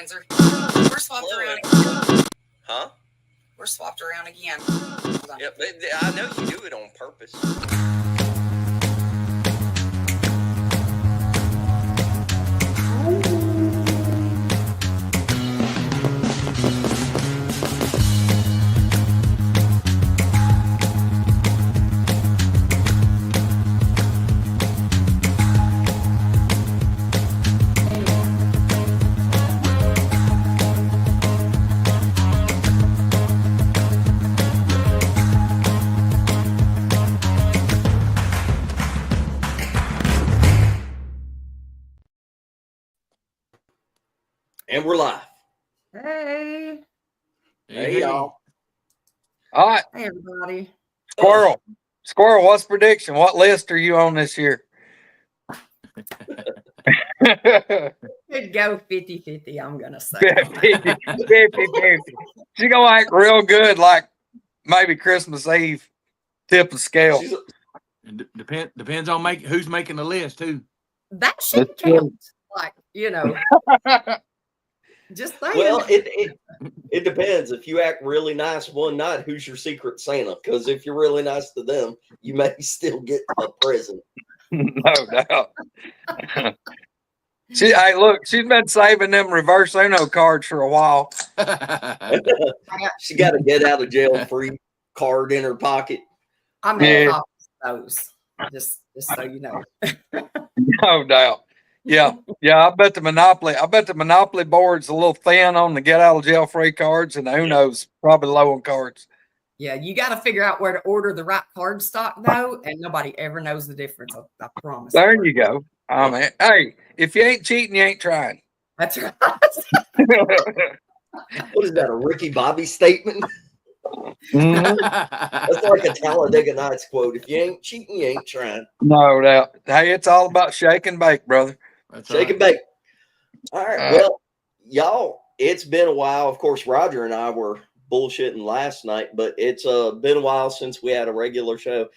Spencer. We're swapped around again. Huh? We're swapped around again. Yep, I know you do it on purpose. And we're live. Hey. Hey, y'all. All right. Hey, everybody. Squirrel, what's prediction? What list are you on this year? Could go 50-50, I'm going to say. 50-50. She's going to act real good, like maybe Christmas Eve, tip of scale. Depends on who's making the list, too. That should count. Like, just saying. Well, it depends. If you act really nice one night, who's your secret Santa? Because if you're really nice to them, you may still get a present. No doubt. Hey, look, she's been saving them reverse Uno cards for a while. She got a get out of jail free card in her pocket. I made copies of those, just so you know. No doubt. Yeah. I bet the Monopoly board's a little thin on the get out of jail free cards, and the Uno's probably low on cards. Yeah, you got to figure out where to order the right card stock, though, and nobody ever knows the difference. I promise. There you go. I mean, hey, if you ain't cheating, you ain't trying. That's right. What is that, a Ricky Bobby statement? Mm-hmm. That's like a Talladega Nights quote. If you ain't cheating, you ain't trying. No doubt. Hey, it's all about shake and bake, brother. Shake and bake. All right. Well, y'all, it's been a while. Of course, Roger and I were bullshitting last night, but it's been a while since we had a regular show.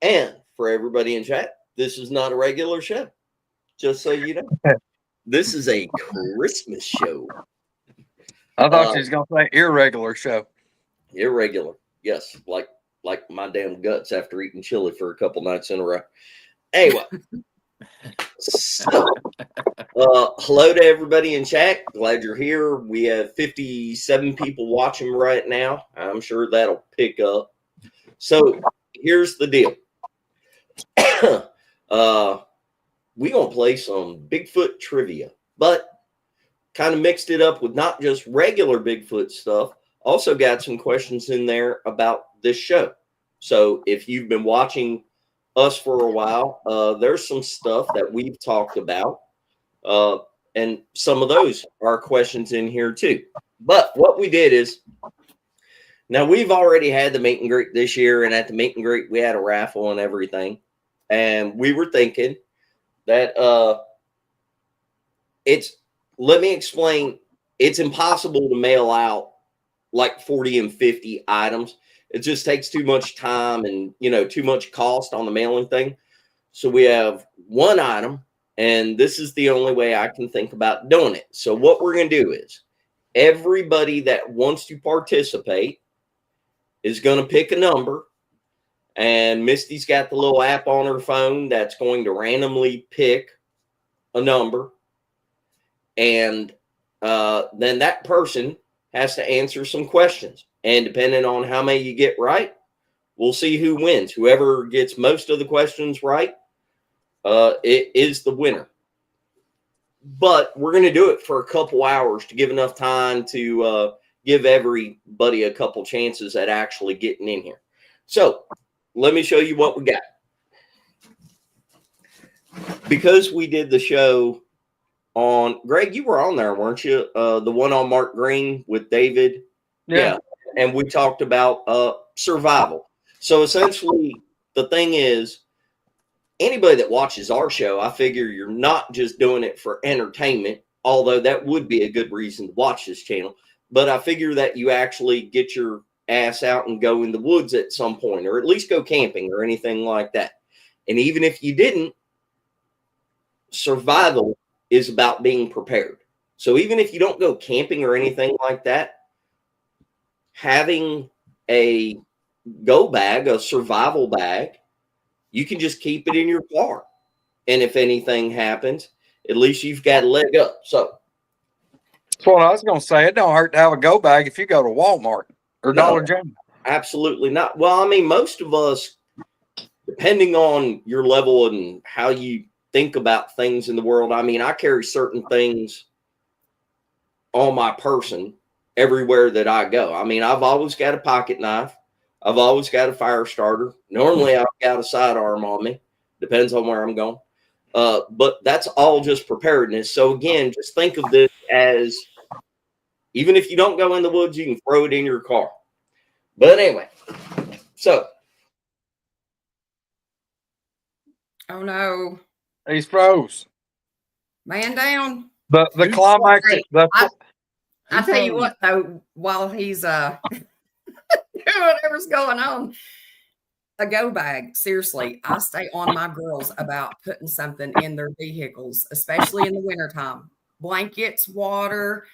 And for everybody in chat, this is not a regular show. Just so you know. This is a Christmas show. I thought she was going to say irregular show. Irregular. Yes. Like my damn guts after eating chili for a couple nights in a row. Anyway. So, hello to everybody in chat. Glad you're here. We have 57 people watching right now. I'm sure that'll pick up. So, here's the deal. We gonna play some Bigfoot trivia, but kind of mixed it up with not just regular Bigfoot stuff. Also got some questions in there about this show. So if you've been watching us for a while, there's some stuff that we've talked about, and some of those are questions in here too. But what we did is, now we've already had the meet and greet this year, and at the meet and greet we had a raffle and everything, and we were thinking that let me explain, it's impossible to mail out like 40 and 50 items. It just takes too much time and, too much cost on the mailing thing. So we have one item, and this is the only way I can think about doing it. So what we're going to do is everybody that wants to participate is going to pick a number, and Misty's got the little app on her phone that's going to randomly pick a number, and then that person has to answer some questions. And depending on how many you get right, we'll see who wins. Whoever gets most of the questions right, it is the winner. But we're going to do it for a couple hours to give enough time to give everybody a couple chances at actually getting in here. So let me show you what we got. Because we did the show on, Greg, you were on there, weren't you? The one on Mark Green with David. Yeah. And we talked about survival. So essentially, the thing is, anybody that watches our show, I figure you're not just doing it for entertainment, although that would be a good reason to watch this channel. But I figure that you actually get your ass out and go in the woods at some point, or at least go camping or anything like that. And even if you didn't, survival is about being prepared. So even if you don't go camping or anything like that, having a go bag, a survival bag, you can just keep it in your car. And if anything happens, at least you've got a leg up. So That's what I was going to say. It don't hurt to have a go bag if you go to Walmart or No. Dollar General. absolutely not. Well, I mean, most of us, depending on your level and how you think about things in the world, I mean, I carry certain things on my person everywhere that I go. I mean, I've always got a pocket knife. I've always got a fire starter. Normally, I've got a sidearm on me. Depends on where I'm going. But that's all just preparedness. So again, just think of this as, even if you don't go in the woods, you can throw it in your car. But anyway, so. Oh no, He's froze. man down. The climax. I tell you what though, while he's doing whatever's going on, a go bag. Seriously, I stay on my girls about putting something in their vehicles, especially in the wintertime. Blankets, water,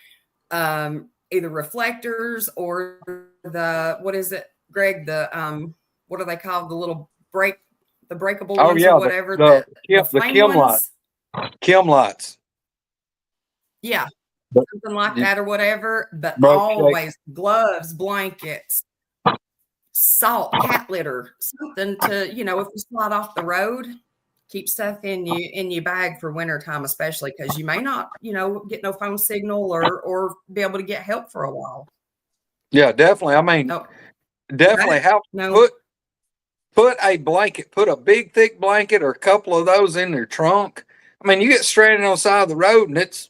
either reflectors or what is it, Greg? The what are they called? The little the breakable ones or whatever. The flame Kim ones. Kim lights. Yeah. But, something like that or whatever. But Okay. always gloves, blankets, salt, cat litter, something to, if you slide off the road, keep stuff in your bag for wintertime, especially because you may not, get no phone signal or be able to get help for a while. Yeah, definitely. I mean, definitely put a blanket, put a big thick blanket or a couple of those in your trunk. I mean, you get stranded on the side of the road and it's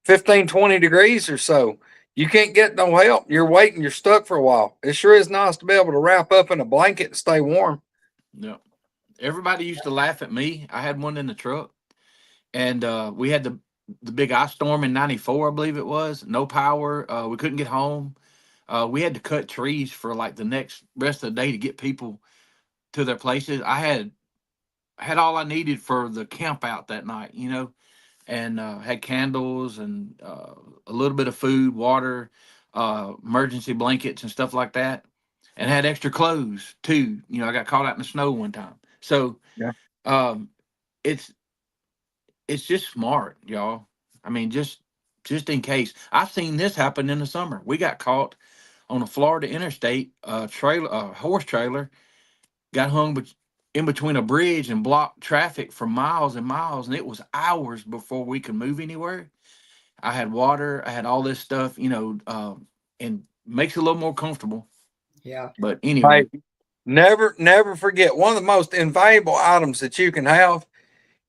15, 20 degrees or so. You can't get no help. You're waiting. You're stuck for a while. It sure is nice to be able to wrap up in a blanket and stay warm. Yeah. Everybody used to laugh at me. I had one in the truck, and we had the big ice storm in '94, I believe it was. No power. We couldn't get home. We had to cut trees for like the next rest of the day to get people to their places. I had all I needed for the camp out that night, and had candles and a little bit of food, water, emergency blankets and stuff like that, and had extra clothes too. I got caught out in the snow one time. So Yeah. It's just smart, y'all. I mean, just in case. I've seen this happen in the summer. We got caught on a Florida interstate, horse trailer got hung in between a bridge and blocked traffic for miles and miles, and it was hours before we could move anywhere. I had water, I had all this stuff, and makes it a little more comfortable. Yeah. But anyway, never forget, one of the most invaluable items that you can have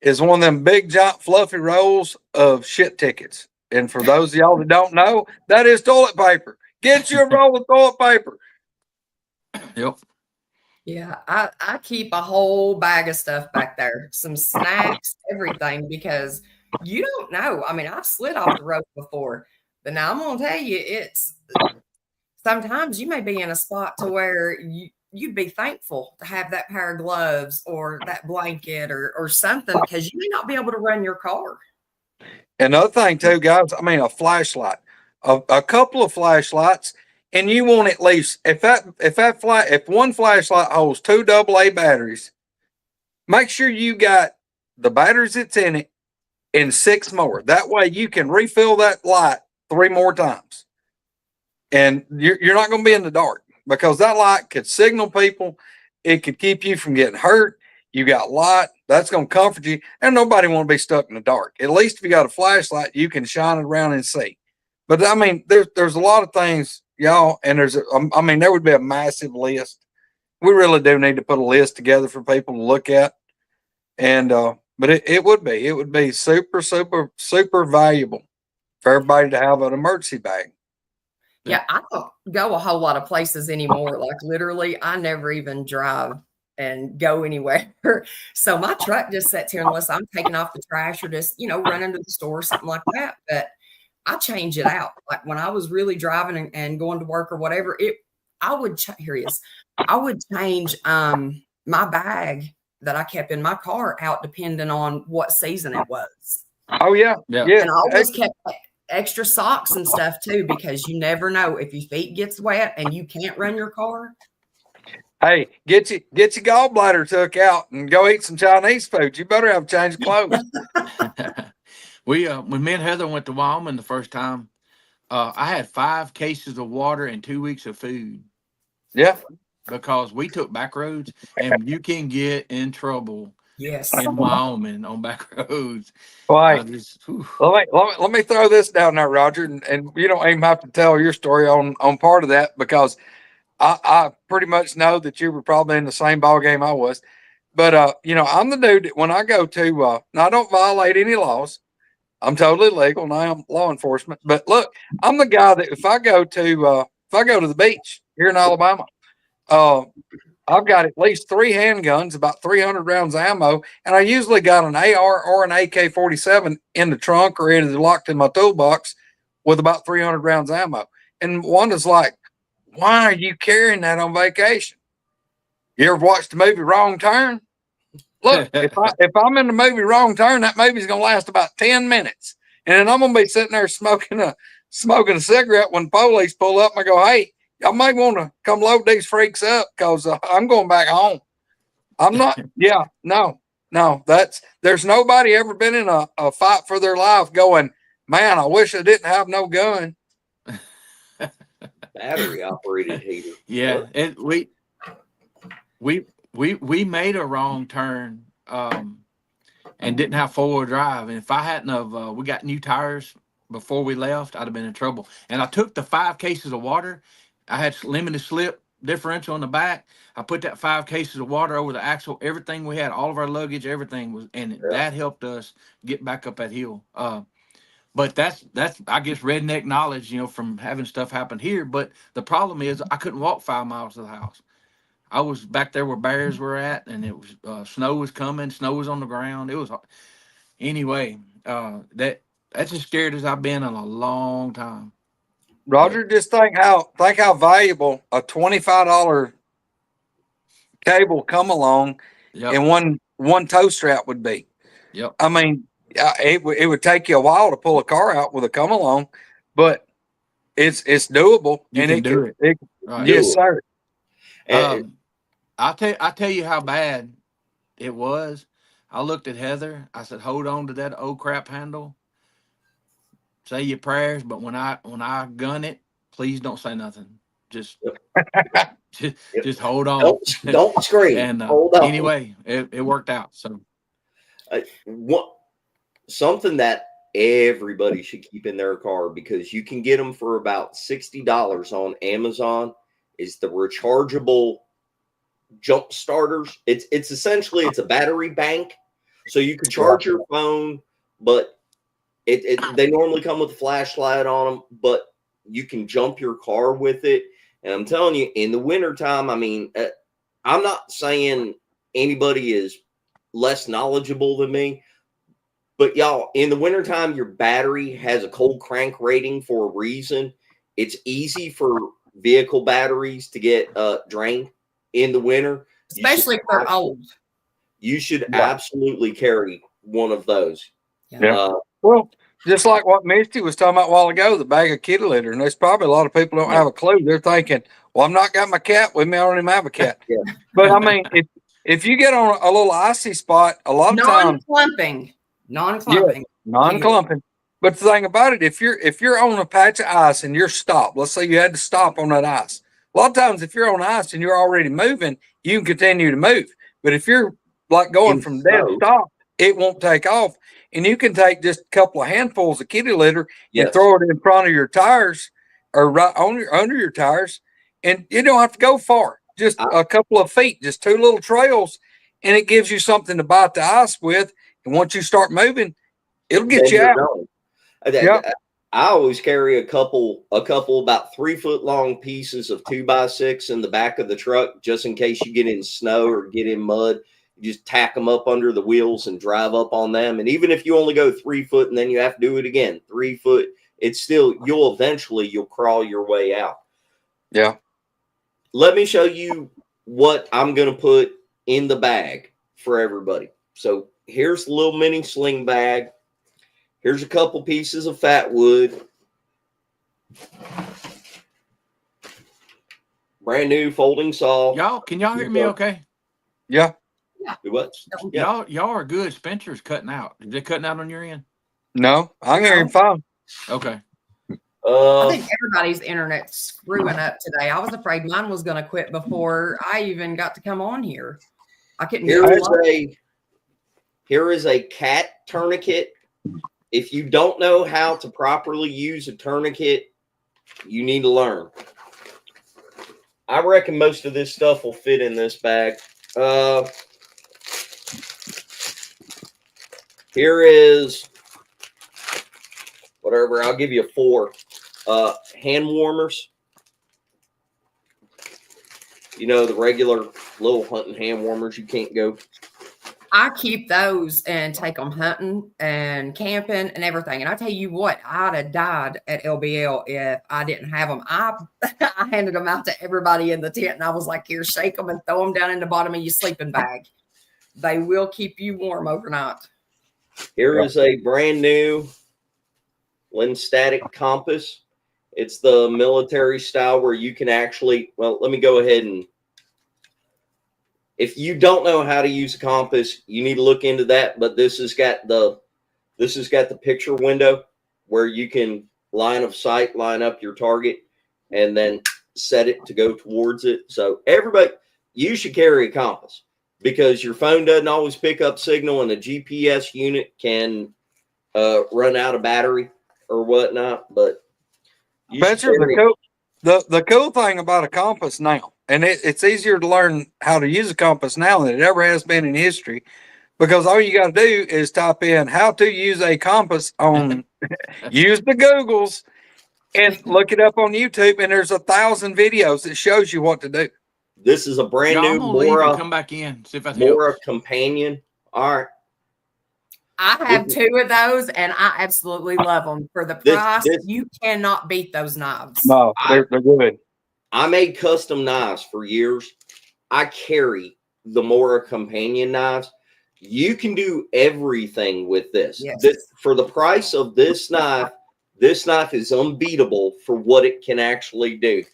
is one of them big giant fluffy rolls of shit tickets. And for those of y'all that don't know, that is toilet paper. Get you a roll of toilet paper. Yep. Yeah, I keep a whole bag of stuff back there, some snacks, everything, because you don't know. I mean, I've slid off the road before, but now I'm gonna tell you, it's sometimes you may be in a spot to where you'd be thankful to have that pair of gloves or that blanket or something, because you may not be able to run your car. Another thing too, guys, I mean, a flashlight, a couple of flashlights, and you want at least, if one flashlight holds 2 AA batteries, make sure you got the batteries that's in it and 6 more. That way you can refill that light 3 more times. And you're not going to be in the dark, because that light could signal people. It could keep you from getting hurt. You got light. That's going to comfort you. And nobody want to be stuck in the dark. At least if you got a flashlight, you can shine it around and see. But I mean, there's a lot of things, y'all, and there would be a massive list. We really do need to put a list together for people to look at. And, but it would be super, super, super valuable for everybody to have an emergency bag. Yeah, I don't go a whole lot of places anymore. Like literally, I never even drive and go anywhere. So my truck just sits here unless I'm taking off the trash or just, running to the store or something like that. But I change it out. Like when I was really driving and going to work or whatever, I would change my bag that I kept in my car out depending on what season it was. Oh yeah. And I always kept extra socks and stuff too, because you never know if your feet gets wet and you can't run your car. Hey, get your gallbladder took out and go eat some Chinese food. You better have a change of clothes. When me and Heather went to Wyoming the first time, I had 5 cases of water and 2 weeks of food. Yeah. Because we took back roads, and you can get in trouble. Yes. In Wyoming on back roads. Right. Let me throw this down there, Roger, and you don't even have to tell your story on part of that, because I pretty much know that you were probably in the same ball game I was. But I'm the dude that when I go to now, I don't violate any laws. I'm totally legal and I am law enforcement. But look, I'm the guy that if I go to the beach here in Alabama, I've got at least 3 handguns, about 300 rounds of ammo, and I usually got an AR or an AK-47 in the trunk or either locked in my toolbox with about 300 rounds of ammo. And Wanda's like, "Why are you carrying that on vacation? You ever watched the movie Wrong Turn? Look, if I'm in the movie Wrong Turn, that movie's gonna last about 10 minutes, and then I'm gonna be sitting there smoking a cigarette when police pull up and I go, hey, y'all might want to come load these freaks up because I'm going back home. I'm not. Yeah, no. There's nobody ever been in a fight for their life going, man, I wish I didn't have no gun. Battery operated heater. Yeah, we made a wrong turn and didn't have 4-wheel drive. And if I hadn't have, we got new tires before we left, I'd have been in trouble. And I took the 5 cases of water. I had limited slip differential on the back. I put that 5 cases of water over the axle. Everything we had, all of our luggage, everything was, and that helped us get back up that hill. But that's I guess redneck knowledge, from having stuff happen here. But the problem is I couldn't walk 5 miles to the house. I was back there where bears were at, and it was snow was coming. Snow was on the ground. It was anyway. That's as scared as I've been in a long time. Roger, just think how valuable a $25 cable come along and one tow strap would be. Yep. I mean, it would take you a while to pull a car out with a come along, but it's doable. You can do it. Right. Yes, sir. I'll tell you how bad it was. I looked at Heather. I said, "Hold on to that old crap handle. Say your prayers, but when I gun it, please don't say nothing. Just just hold on. Don't scream. And hold on. Anyway, it worked out. So something that everybody should keep in their car, because you can get them for about $60 on Amazon, is the rechargeable jump starters. It's essentially it's a battery bank, so you can charge your phone, but they normally come with a flashlight on them, but you can jump your car with it. And I'm telling you, in the wintertime, I mean, I'm not saying anybody is less knowledgeable than me, but y'all, in the wintertime, your battery has a cold crank rating for a reason. It's easy for vehicle batteries to get drained in the winter, especially if they're old. You should absolutely carry one of those. Yeah. Well, just like what Misty was talking about a while ago, the bag of kitty litter. And there's probably a lot of people don't have a clue. They're thinking, well, I've not got my cat with me. I don't even have a cat. But I mean, if you get on a little icy spot, a lot of times non-clumping. But the thing about it, if you're on a patch of ice and you're stopped, let's say you had to stop on that ice. A lot of times, if you're on ice and you're already moving, you can continue to move. But if you're like going from dead stop, it won't take off. And you can take just a couple of handfuls of kitty litter and throw it in front of your tires or right under your tires. And you don't have to go far, just a couple of feet, just 2 little trails. And it gives you something to bite the ice with. And once you start moving, it'll get you out. I always carry a couple about 3 foot long pieces of 2x6 in the back of the truck, just in case you get in snow or get in mud. You just tack them up under the wheels and drive up on them. And even if you only go 3 foot and then you have to do it again, 3 foot, it's still, you'll crawl your way out. Yeah. Let me show you what I'm going to put in the bag for everybody. So here's the little mini sling bag. Here's a couple pieces of fat wood. Brand new folding saw. Y'all, can y'all hear me okay? Yeah. Do what? Y'all are good. Spencer's cutting out. Is it cutting out on your end? No, I can hear him fine. Okay. I think everybody's internet's screwing up today. I was afraid mine was going to quit before I even got to come on here. I couldn't get Here is a cat tourniquet. If you don't know how to properly use a tourniquet, you need to learn. I reckon most of this stuff will fit in this bag. Here is whatever. I'll give you 4 hand warmers. You know, the regular little hunting hand warmers. You can't go. I keep those and take them hunting and camping and everything. And I tell you what, I'd have died at LBL if I didn't have them. I handed them out to everybody in the tent, and I was like, here, shake them and throw them down in the bottom of your sleeping bag. They will keep you warm overnight. Here is a brand new Lenstatic compass. It's the military style where you can actually, well, let me go ahead and, if you don't know how to use a compass, you need to look into that. But this has got the picture window where you can line of sight, line up your target, and then set it to go towards it. So everybody, you should carry a compass because your phone doesn't always pick up signal, and the GPS unit can run out of battery or whatnot. But Spencer, the cool thing about a compass now, and it's easier to learn how to use a compass now than it ever has been in history, because all you got to do is type in how to use a compass on, use the Googles, and look it up on YouTube, and there's 1,000 videos that shows you what to do. This is a brand new Mora. Come back in, see if that Mora helps. companion. All right. I have 2 of those, and I absolutely love them. For the price, you cannot beat those knives. No, they're good. I made custom knives for years. I carry the Mora companion knives. You can do everything with this. Yes. For the price of this knife is unbeatable for what it can actually do.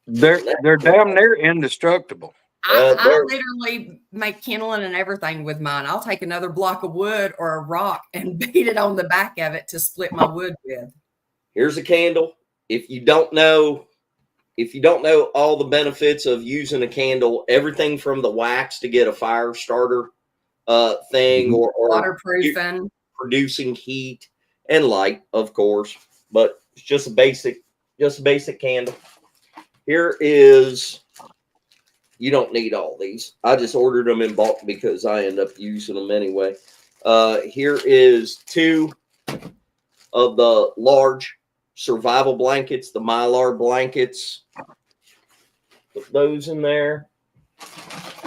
They're damn near indestructible. I literally make kindling and everything with mine. I'll take another block of wood or a rock and beat it on the back of it to split my wood with. Here's a candle. If you don't know all the benefits of using a candle, everything from the wax to get a fire starter thing, or waterproofing, producing heat and light, of course, but it's just a basic candle. Here is, you don't need all these. I just ordered them in bulk because I end up using them anyway. Here is 2 of the large survival blankets, the Mylar blankets. Put those in there.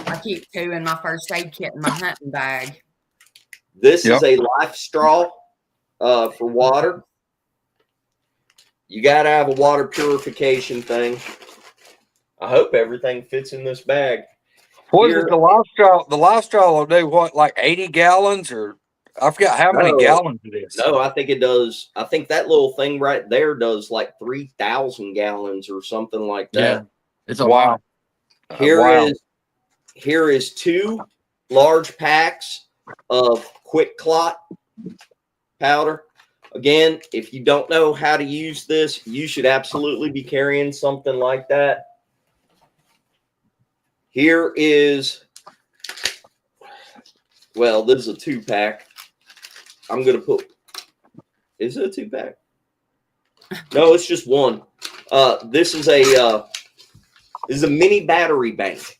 I keep 2 in my first aid kit in my hunting bag. This is a life straw for water. You got to have a water purification thing. I hope everything fits in this bag. What is it, the life straw? The life straw will do what, like 80 gallons, or I forgot how many gallons it is. No, I think it does. I think that little thing right there does like 3,000 gallons or something like that. Yeah, it's a lot. Here is 2 large packs of quick clot powder. Again, if you don't know how to use this, you should absolutely be carrying something like that. Here is, well, this is a 2-pack. I'm going to put, is it a 2-pack? No, it's just one. This is a mini battery bank.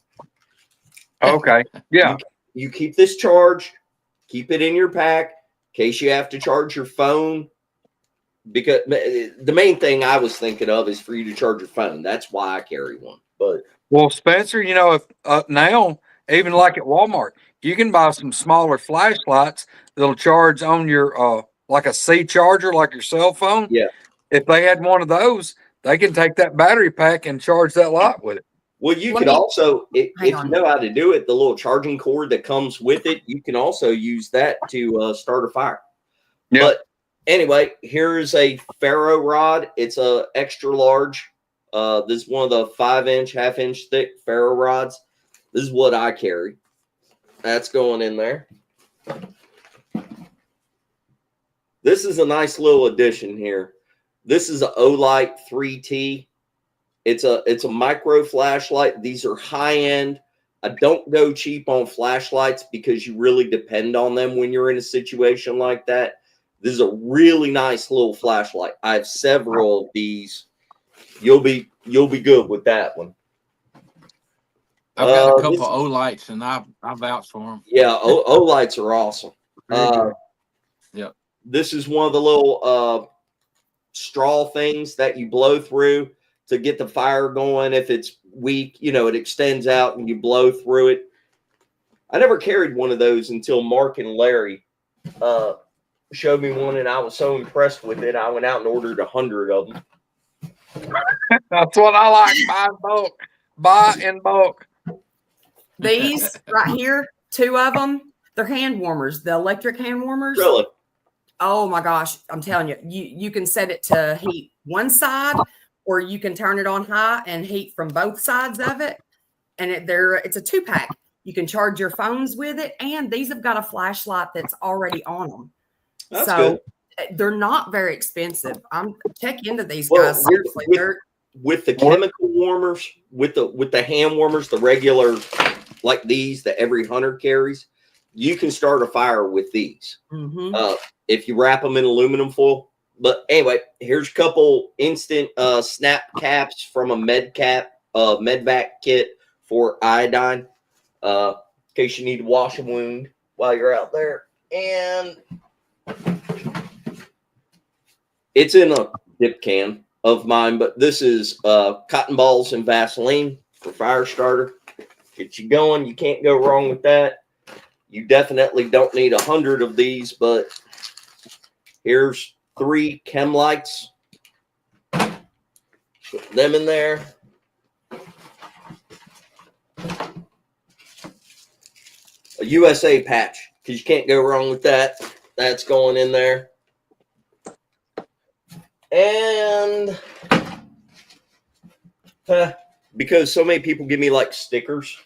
Okay. Yeah. You keep this charged, keep it in your pack in case you have to charge your phone. Because the main thing I was thinking of is for you to charge your phone. That's why I carry one. But well, Spencer, you know, if now, even like at Walmart, you can buy some smaller flashlights that'll charge on your like a C charger, like your cell phone. Yeah. If they had one of those, they can take that battery pack and charge that light with it. Well, you could also, if you know how to do it, the little charging cord that comes with it, you can also use that to start a fire. Yeah. But anyway, here's a ferro rod. It's a extra large. This is one of the 5-inch, half-inch thick ferro rods. This is what I carry. That's going in there. This is a nice little addition here. This is an Olight 3T. It's a micro flashlight. These are high-end. I don't go cheap on flashlights because you really depend on them when you're in a situation like that. This is a really nice little flashlight. I have several of these. You'll be good with that one. I've got a couple of Olights, and I vouch for them. Yeah, Olights are awesome. Yep. This is one of the little straw things that you blow through to get the fire going. If it's weak, you know, it extends out and you blow through it. I never carried one of those until Mark and Larry showed me one, and I was so impressed with it. I went out and ordered 100 of them. That's what I like. Buy in bulk. Buy in bulk. These right here, 2 of them, they're hand warmers, the electric hand warmers. Really? Oh my gosh, I'm telling you, you can set it to heat one side, or you can turn it on high and heat from both sides of it. And it's a 2-pack. You can charge your phones with it, and these have got a flashlight that's already on them. That's so good. They're not very expensive. I'm check into these Well, guys. Seriously, with the chemical warmers, with the hand warmers, the regular like these that every hunter carries, you can start a fire with these. If you wrap them in aluminum foil. But anyway, here's a couple instant snap caps from a medvac kit for iodine, in case you need to wash a wound while you're out there. And it's in a dip can of mine, but this is cotton balls and Vaseline for fire starter. Get you going. You can't go wrong with that. You definitely don't need 100 of these, but here's 3 chem lights. Put them in there. A USA patch, because you can't go wrong with that. That's going in there. And because so many people give me like stickers.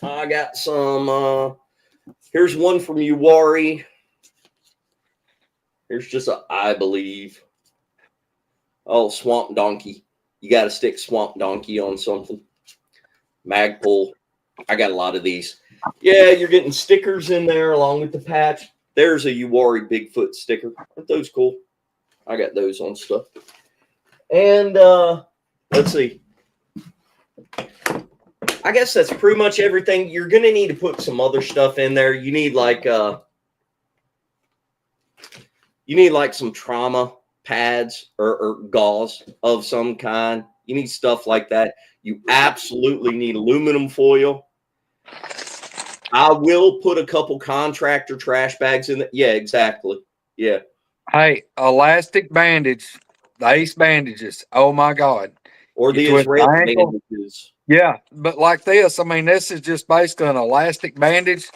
I got some, here's one from Uwari. Here's just I believe. Oh, Swamp Donkey. You got to stick Swamp Donkey on something. Magpul. I got a lot of these. Yeah, you're getting stickers in there along with the patch. There's a Uwari Bigfoot sticker. Aren't those cool? I got those on stuff. And let's see. I guess that's pretty much everything. You're going to need to put some other stuff in there. You need like some trauma pads or gauze of some kind. You need stuff like that. You absolutely need aluminum foil. I will put a couple contractor trash bags in there. Yeah, exactly. Yeah. Hey, elastic bandage, the Ace bandages. Oh my God. Or the Israeli bandages. Yeah, but like this, I mean, this is just basically an elastic bandage.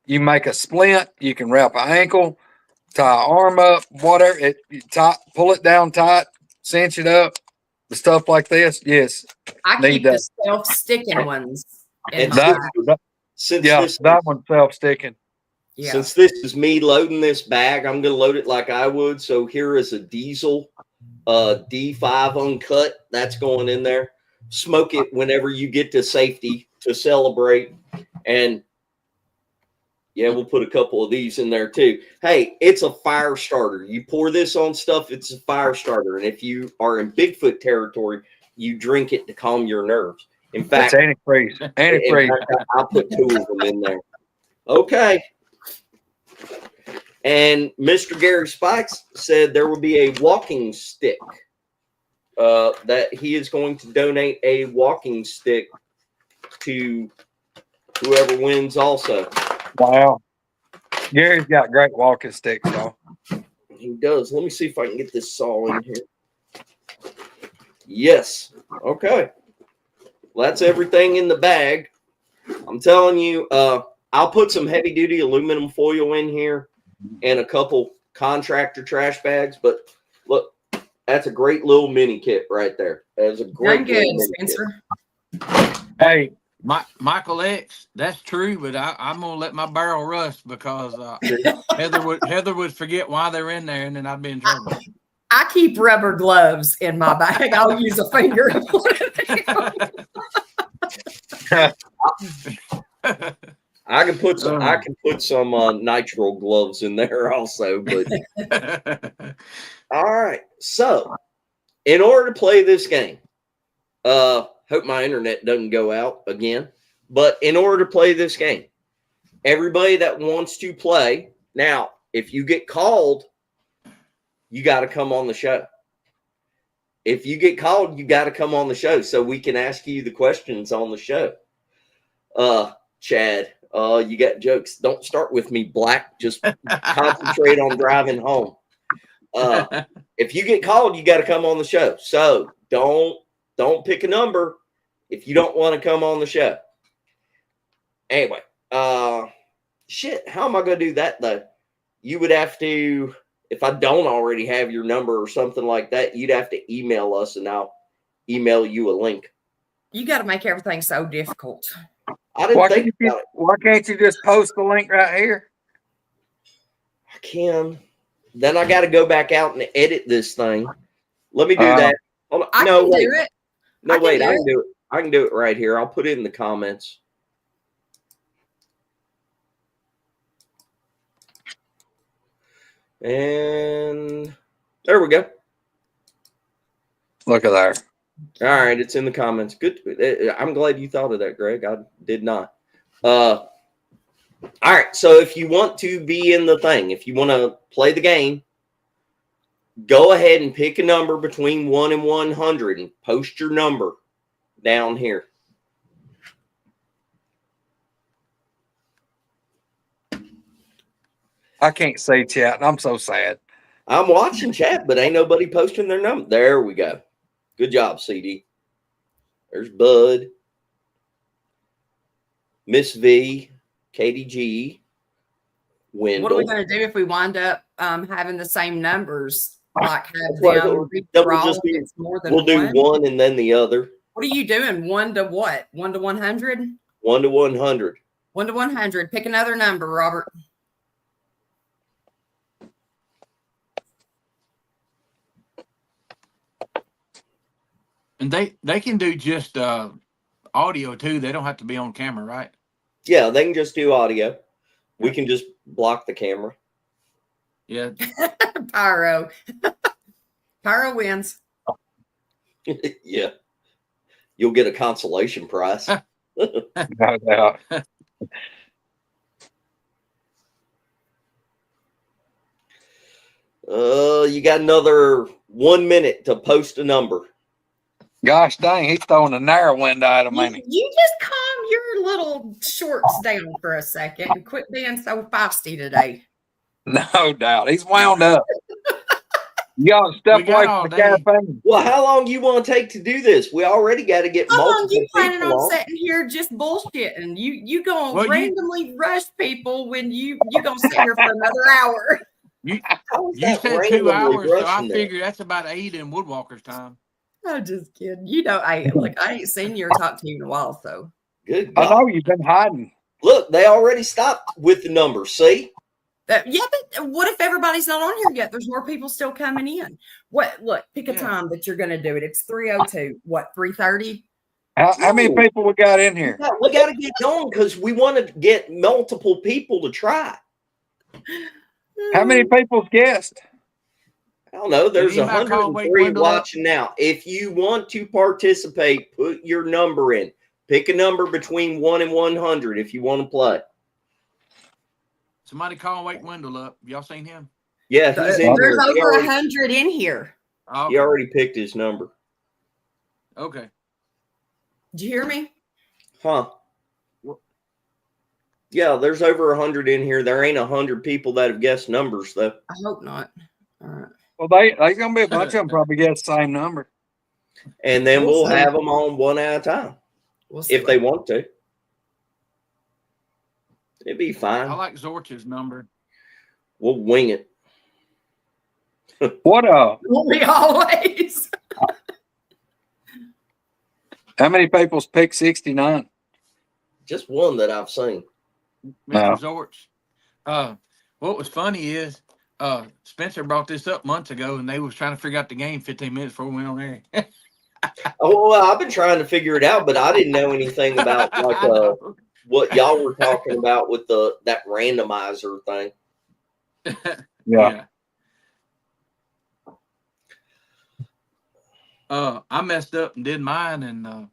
You make a splint. You can wrap an ankle, tie an arm up, whatever. Pull it down tight, cinch it up. The stuff like this, yes. I keep the self-sticking ones. That one's self-sticking. Yeah. Since this is me loading this bag, I'm going to load it like I would. So here is a diesel D5 uncut. That's going in there. Smoke it whenever you get to safety to celebrate. And yeah, we'll put a couple of these in there too. Hey, it's a fire starter. You pour this on stuff, it's a fire starter. And if you are in Bigfoot territory, you drink it to calm your nerves. In fact, it's antifreeze. Antifreeze. I'll put 2 of them in there. Okay. And Mr. Gary Spikes said there will be a walking stick. That he is going to donate a walking stick to whoever wins also. Wow. Gary's got great walking sticks, y'all. He does. Let me see if I can get this saw in here. Yes. Okay. Well, that's everything in the bag. I'm telling you, I'll put some heavy duty aluminum foil in here and a couple contractor trash bags. But look, that's a great little mini kit right there. That's a great Done good, little mini Spencer. Hey, Michael X, that's true, but I'm gonna let my barrel rust because Heather would forget why they're in there, and then I'd be in trouble. I keep rubber gloves in my bag. I'll use a finger. I can put some nitrile gloves in there also. But all right. So in order to play this game, hope my internet doesn't go out again. But in order to play this game, everybody that wants to play, now, if you get called, you got to come on the show. If you get called, you got to come on the show so we can ask you the questions on the show. Chad, you got jokes. Don't start with me, Black. Just concentrate on driving home. If you get called, you got to come on the show. So don't pick a number if you don't want to come on the show. Anyway, shit, how am I going to do that though? You would have to, if I don't already have your number or something like that, you'd have to email us and I'll email you a link. You got to make everything so difficult. I didn't think about it. Why can't you just post the link right here? I can. Then I got to go back out and edit this thing. Let me do that. Hold on. I no, can wait. do it. No, wait. I can do it. I can do it right here. I'll put it in the comments. And there we go. Look at there. All right, it's in the comments. Good. I'm glad you thought of that, Greg. I did not. All right, so if you want to be in the thing, if you want to play the game, go ahead and pick a number between 1 and 100 and post your number down here. I can't see chat, and I'm so sad. I'm watching chat, but ain't nobody posting their number. There we go. Good job, CD. There's Bud, Miss V, Katie G, Wendell. What are we going to do if we wind up having the same numbers? Like have We'll do one and then the other. What are you doing? 1 to what? 1 to 100? 1 to 100. 1 to 100. Pick another number, Robert. And they can do just audio too. They don't have to be on camera, right? Yeah, they can just do audio. We can just block the camera. Yeah. Pyro. Pyro wins. Yeah. You'll get a consolation prize. No doubt. You got another 1 minute to post a number. Gosh dang, he's throwing a narrow window at him, ain't he? You just calm your little shorts down for a second and quit being so feisty today. No doubt. He's wound up. You got to step away from the caffeine. Well, how long you want to take to do this? We already got to get how multiple long you planning people on sitting here just bullshitting? You gonna randomly rush people when you gonna sit here for another hour? You said 2 hours, so I figure that's about 8 in Woodwalker's time. I'm just kidding. You know, I ain't seen you or talked to you in a while, so. Good. I know you've been hiding. Look, they already stopped with the numbers. See? Yeah, but what if everybody's not on here yet? There's more people still coming in. What? Look, pick a time that you're going to do it. It's 3:02. What? 3:30. How many people we got in here? We got to get going because we want to get multiple people to try. How many people's guessed? I don't know. There's 103 watching now. If you want to participate, put your number in. Pick a number between 1 and 100 if you want to play. Somebody call Wake Wendell up. Y'all seen him? Yeah, he's in There's here. over 100 in here. Oh, he already picked his number. Okay. Did you hear me? Huh. Yeah, there's over 100 in here. There ain't 100 people that have guessed numbers, though. I hope not. All right. Well, there's going to be a bunch of them probably guess the same number. And then we'll have them on one at a time if they want to. It'd be fine. I like Zorch's number. We'll wing it. What We always. how many people's pick 69? Just one that I've seen. Mr. Zorch. What was funny is Spencer brought this up months ago, and they was trying to figure out the game 15 minutes before we went on air. Oh, well, I've been trying to figure it out, but I didn't know anything about like what y'all were talking about with that randomizer thing. Yeah. I messed up and did mine and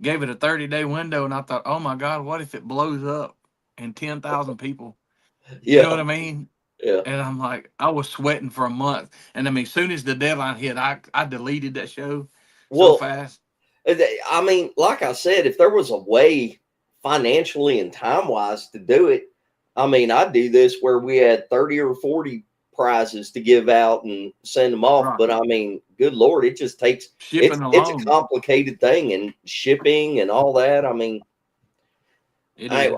gave it a 30-day window, and I thought, oh my God, what if it blows up and 10,000 people? Yeah. You know what I mean? Yeah. And I'm like, I was sweating for a month. And I mean, as soon as the deadline hit, I deleted that show so fast. I mean, like I said, if there was a way financially and time-wise to do it, I mean, I'd do this where we had 30 or 40 prizes to give out and send them off. Right. But I mean, good Lord, it just takes Shipping it's a complicated thing, and shipping and all that. I mean, anyway.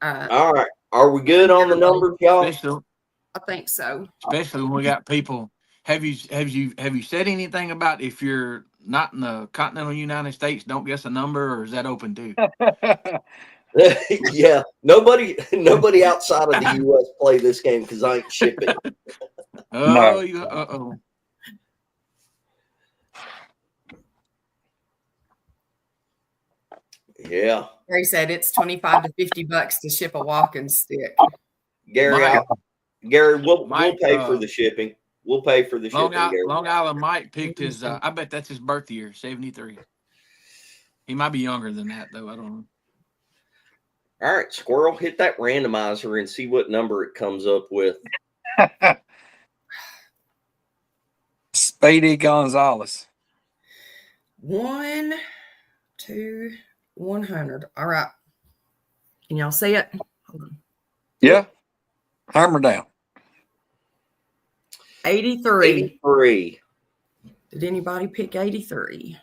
All right. Are we good on the numbers, y'all? I think so. Especially when we got people. Have you said anything about if you're not in the continental United States, don't guess a number, or is that open too? Yeah, nobody outside of the U.S. play this game because I ain't shipping. Oh, Yeah. Gary said it's $25 to $50 to ship a walking stick. Gary, we'll pay for the shipping. We'll pay for the shipping. Gary. Long Island Mike picked his. I bet that's his birth year, 73. He might be younger than that though. I don't know. All right, Squirrel, hit that randomizer and see what number it comes up with. Speedy Gonzalez. 1 to 100. All right. Can y'all see it? Hold on. Yeah. Hammer down. 83. 83. Did anybody pick 83?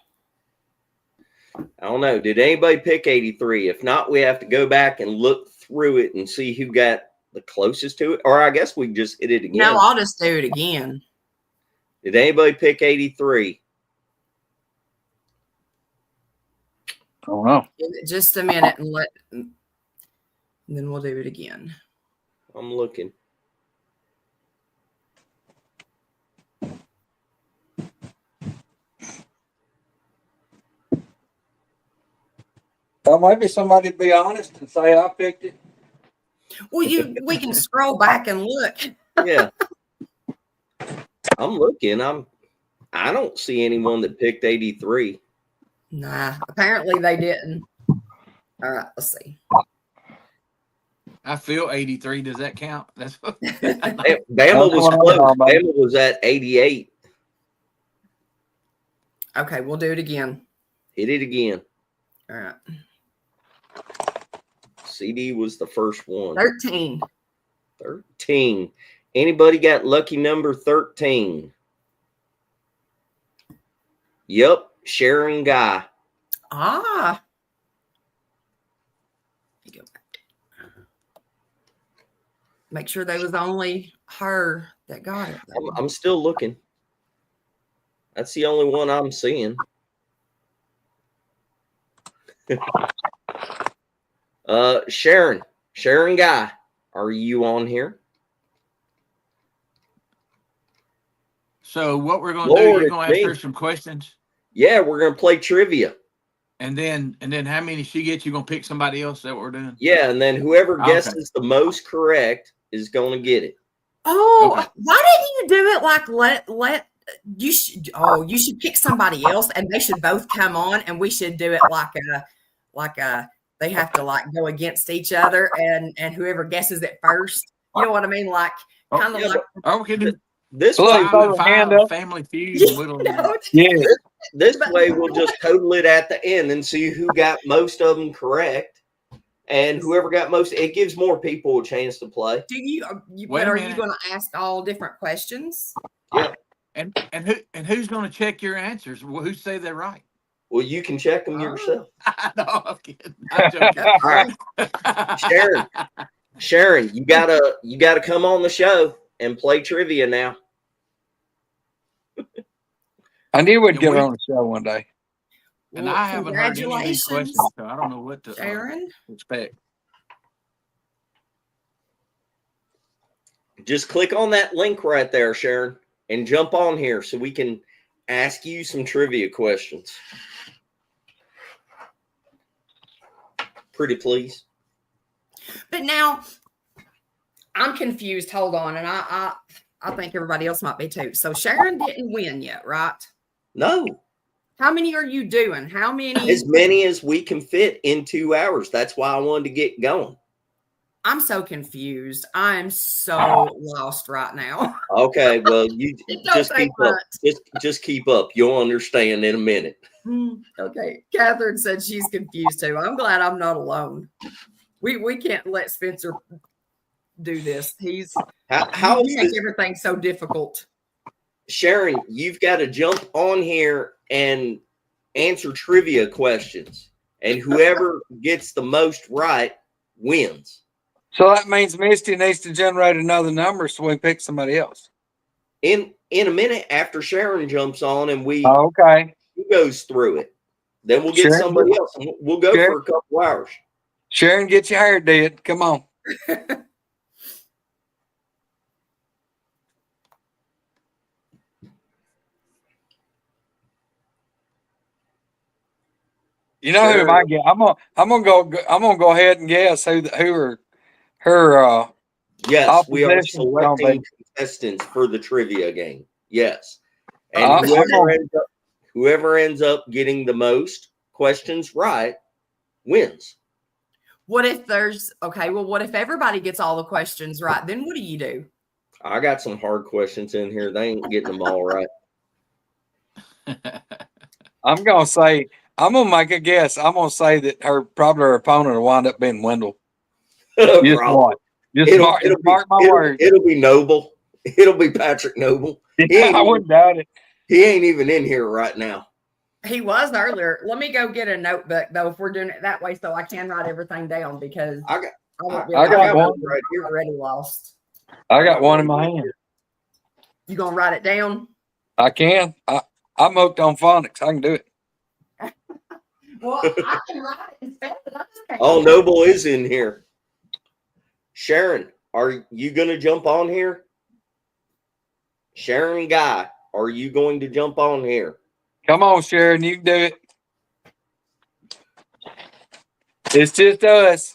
I don't know. Did anybody pick 83? If not, we have to go back and look through it and see who got the closest to it. Or I guess we just hit it again. No, I'll just do it again. Did anybody pick 83? I don't know. Give it just a minute and then we'll do it again. I'm looking. Well, maybe somebody be honest and say I picked it. Well, we can scroll back and look. Yeah. I'm looking. I don't see anyone that picked 83. Nah, apparently they didn't. All right, let's see. I feel 83. Does that count? That's Bama was close. Bama was at 88. Okay, we'll do it again. Hit it again. All right. CD was the first one. 13. 13. Anybody got lucky number 13? Yep. Sharon Guy. Ah. You go back. Make sure there was only her that got it. I'm still looking. That's the only one I'm seeing. Sharon Guy, are you on here? So what we're going to do, you're going to ask her some questions? Yeah, we're going to play trivia. And then how many she gets, you're going to pick somebody else that we're doing? Yeah, and then whoever guesses the most correct is going to get it. Oh, okay. Why didn't you do it like you should pick somebody else and they should both come on and we should do it like they have to like go against each other and whoever guesses it first. You know what I mean? Like kind of like we can do this family feud. This way we'll just total it at the end and see who got most of them correct. And whoever got most, it gives more people a chance to play. Do you are you going to ask all different questions? Yeah. And who's going to check your answers? Well, who say they're right? Well, you can check them yourself. No, I'm kidding. I'm joking. All right, Sharon, you gotta come on the show and play trivia now. I knew we'd get we- her on the show one day. And Well, I haven't heard any of these questions, so I don't know what to Sharon. expect. Just click on that link right there, Sharon, and jump on here so we can ask you some trivia questions. Pretty please. But now I'm confused. Hold on. And I think everybody else might be too. So Sharon didn't win yet, right? No. How many are you doing? How many? As many as we can fit in 2 hours. That's why I wanted to get going. I'm so confused. I am so lost right now. Okay, well, you It don't just take keep up. much. Just keep up. You'll understand in a minute. Okay. Catherine said she's confused too. I'm glad I'm not alone. We can't let Spencer do this. He's How you make everything so difficult. Sharon, you've got to jump on here and answer trivia questions. And whoever gets the most right wins. So that means Misty needs to generate another number so we pick somebody else. In a minute after Sharon jumps on and we Okay. he goes through it. Then we'll get Sharon, somebody else. And we'll go Sharon, for a couple hours. Sharon, get your hair did. Come on. You know who I get? I'm gonna go ahead and guess who her Yes, we are opposition's gonna selecting be. contestants for the trivia game. Yes. And I'm whoever ends up getting the most questions right wins. What if what if everybody gets all the questions right? Then what do you do? I got some hard questions in here. They ain't getting them all right. I'm gonna make a guess. I'm gonna say that her opponent will wind up being Wendell. Just what? Just mark my words. It'll be Noble. It'll be Patrick Noble. I wouldn't doubt it. He ain't even in here right now. He was earlier. Let me go get a notebook though, if we're doing it that way, so I can write everything down because I got one right here. Already lost. I got one in my hand. You gonna write it down? I can. I'm hooked on phonics. I can do it. Well, I can write it and spell it. Oh, Noble is in here. Sharon, are you going to jump on here? Sharon Guy, are you going to jump on here? Come on, Sharon, you can do it. It's just us.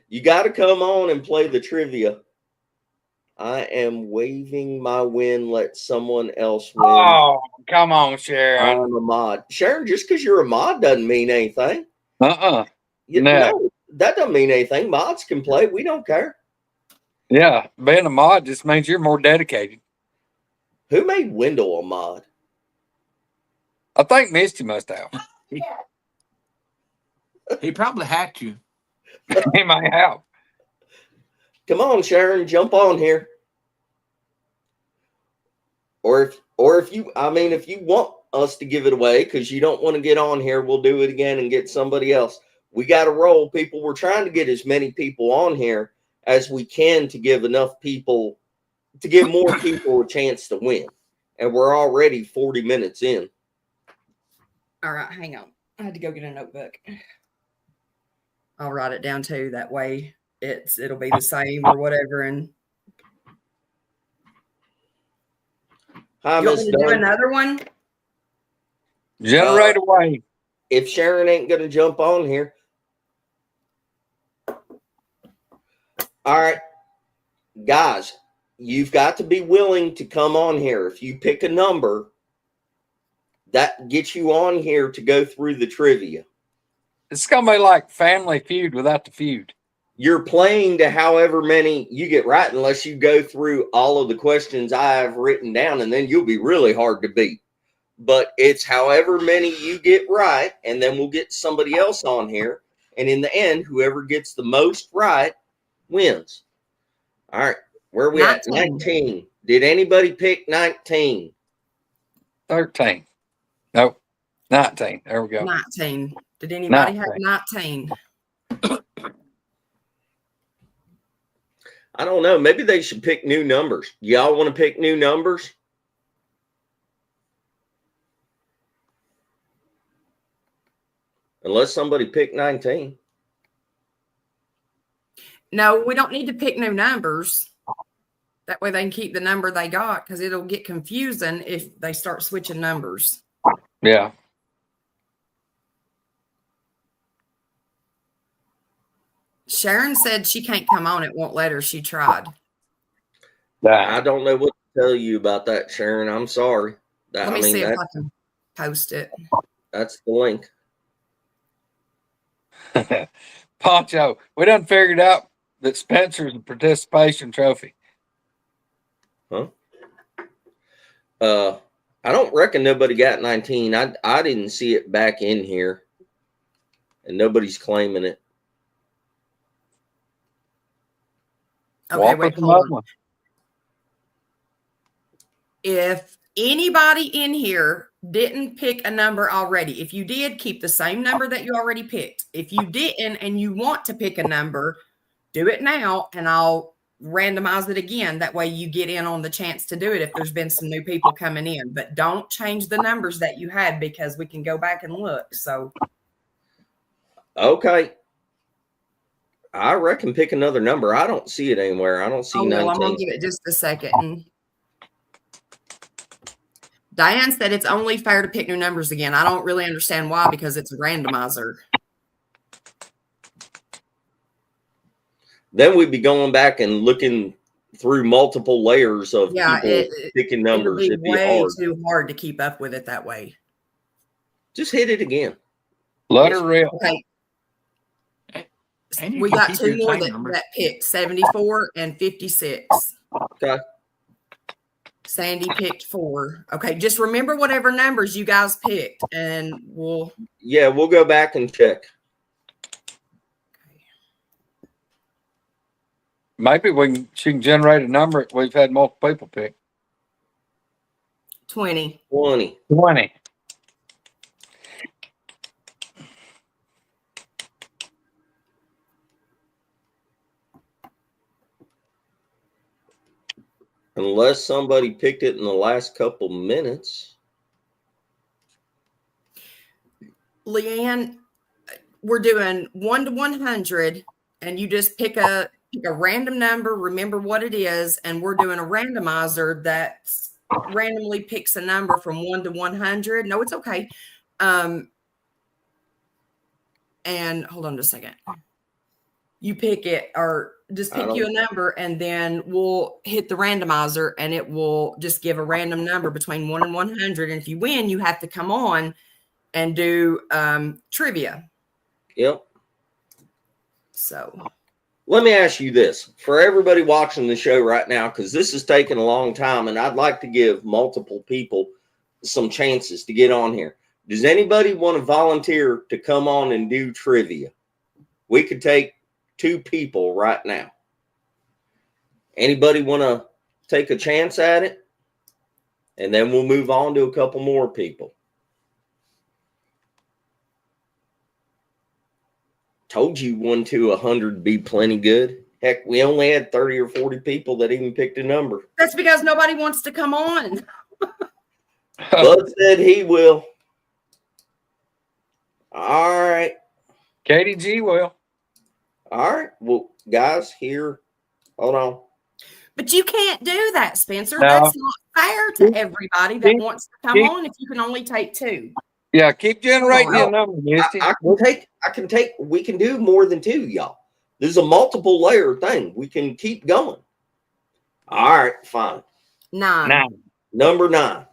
You got to come on and play the trivia. I am waving my win. Let someone else win. Oh, come on, Sharon. I'm a mod. Sharon, just because you're a mod doesn't mean anything. No. No, that doesn't mean anything. Mods can play. We don't care. Yeah, being a mod just means you're more dedicated. Who made Wendell a mod? I think Misty must have. He probably hacked you. He might have. Come on, Sharon, jump on here. Or if you want us to give it away because you don't want to get on here, we'll do it again and get somebody else. We got to roll, people. We're trying to get as many people on here as we can to give more people a chance to win. And we're already 40 minutes in. All right, hang on. I had to go get a notebook. I'll write it down too. That way it'll be the same or whatever. And Hi, you want Miss me to do Dunn. another one? Generate away. If Sharon ain't going to jump on here. All right, guys, you've got to be willing to come on here. If you pick a number, that gets you on here to go through the trivia. It's going to be like Family Feud without the feud. You're playing to however many you get right, unless you go through all of the questions I have written down, and then you'll be really hard to beat. But it's however many you get right, and then we'll get somebody else on here. And in the end, whoever gets the most right wins. All right, where are we at? 19. Did anybody pick 19? 13. Nope. 19. There we go. 19. Did anybody 19. have 19? I don't know. Maybe they should pick new numbers. Y'all want to pick new numbers? Unless somebody pick 19. No, we don't need to pick new numbers. That way they can keep the number they got, because it'll get confusing if they start switching numbers. Yeah. Sharon said she can't come on. It won't let her. She tried. I don't know what to tell you about that, Sharon. I'm sorry. Let me see if I can post it. That's the link. Poncho, we done figured out that Spencer's a participation trophy. Huh? I don't reckon nobody got 19. I didn't see it back in here, and nobody's claiming it. Okay, wait, hold on. If anybody in here didn't pick a number already, if you did, keep the same number that you already picked. If you didn't and you want to pick a number, do it now, and I'll randomize it again. That way you get in on the chance to do it if there's been some new people coming in. But don't change the numbers that you had, because we can go back and look. So, okay. I reckon pick another number. I don't see it anywhere. I don't see 19. Well, I'm going to give it just a second. Diane said it's only fair to pick new numbers again. I don't really understand why, because it's a randomizer. Then we'd be going back and looking through multiple layers of people picking numbers. It'd be way too hard to keep up with it that way. Just hit it again. Let her rip. Okay. We got two more that picked 74 and 56. Okay. Sandy picked 4. Okay, just remember whatever numbers you guys picked, and we'll go back and check. Maybe she can generate a number if we've had multiple people pick. 20. 20. Unless somebody picked it in the last couple minutes. Leanne, we're doing 1 to 100, and you just pick a random number, remember what it is, and we're doing a randomizer that randomly picks a number from 1 to 100. No, it's okay. And hold on just a second. You pick it, or just pick you a number, and then we'll hit the randomizer, and it will just give a random number between 1 and 100. And if you win, you have to come on and do trivia. Yep. So let me ask you this, for everybody watching the show right now, because this is taking a long time, and I'd like to give multiple people some chances to get on here. Does anybody want to volunteer to come on and do trivia? We could take 2 people right now. Anybody want to take a chance at it? And then we'll move on to a couple more people. Told you 1 to 100 be plenty good. Heck, we only had 30 or 40 people that even picked a number. that's because nobody wants to come on. Bud said he will. All right. Katie G will. All right. Well, guys, here. Hold on. But you can't do that, Spencer. No. That's not fair to everybody that wants to come on if you can only take 2. Yeah, keep generating your number, Misty. We can do more than 2, y'all. This is a multiple layer thing. We can keep going. All right, fine. 9. Number 9.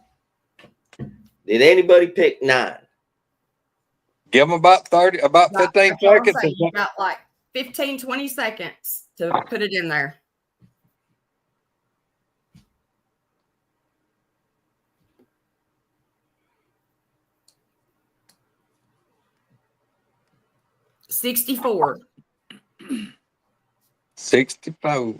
Did anybody pick 9? Give them about 15 seconds. You got like 15, 20 seconds to put it in there. $64. 64.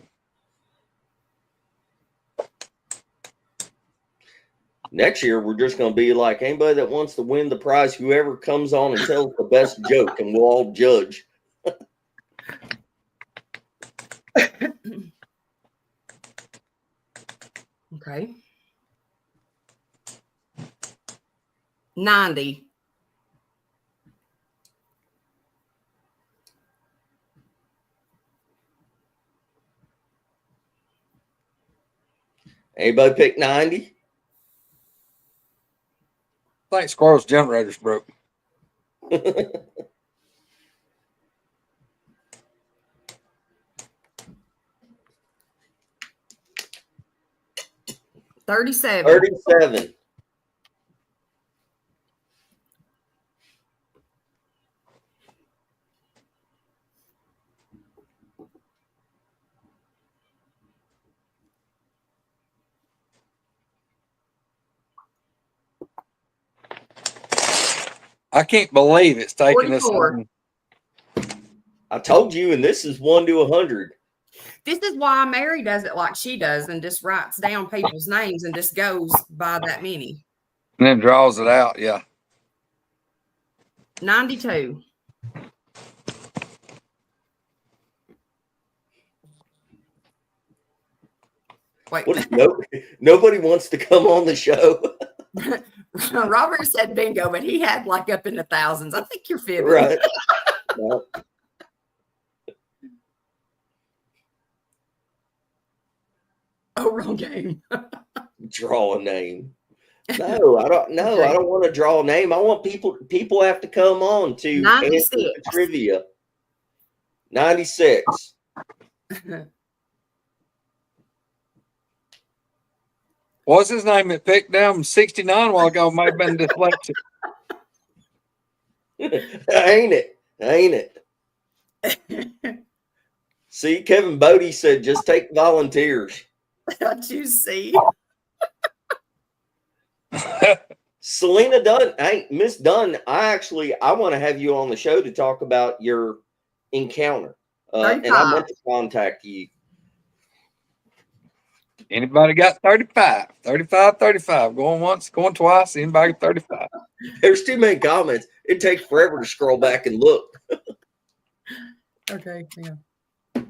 Next year, we're just going to be like anybody that wants to win the prize, whoever comes on and tells the best joke, and we'll all judge. Okay. 90. Anybody pick 90? I think Squirrel's generator's broke. 37. 37. I can't believe it's taking us 44. long. I told you, and this is 1 to 100. This is why Mary does it like she does and just writes down people's names and just goes by that many. And then draws it out. Yeah. 92. Wait. What is nobody wants to come on the show. Robert said bingo, but he had like up in the thousands. I think you're fibbing. Right. No. Oh, wrong game. Draw a name. No, I don't. No, I don't want to draw a name. I want people. People have to come on to answer 96. the trivia. 96. What's his name that picked down 69 a while ago? Might have been dyslexic. Ain't it? Ain't it? See, Kevin Bodie said, just take volunteers. Don't you see? Selena Dunn, hey, Miss Dunn, I want to have you on the show to talk about your encounter. And I meant to contact you. Anybody got 35? 35, 35. Going once, going twice. Anybody got 35? There's too many comments. It takes forever to scroll back and look. Okay, yeah.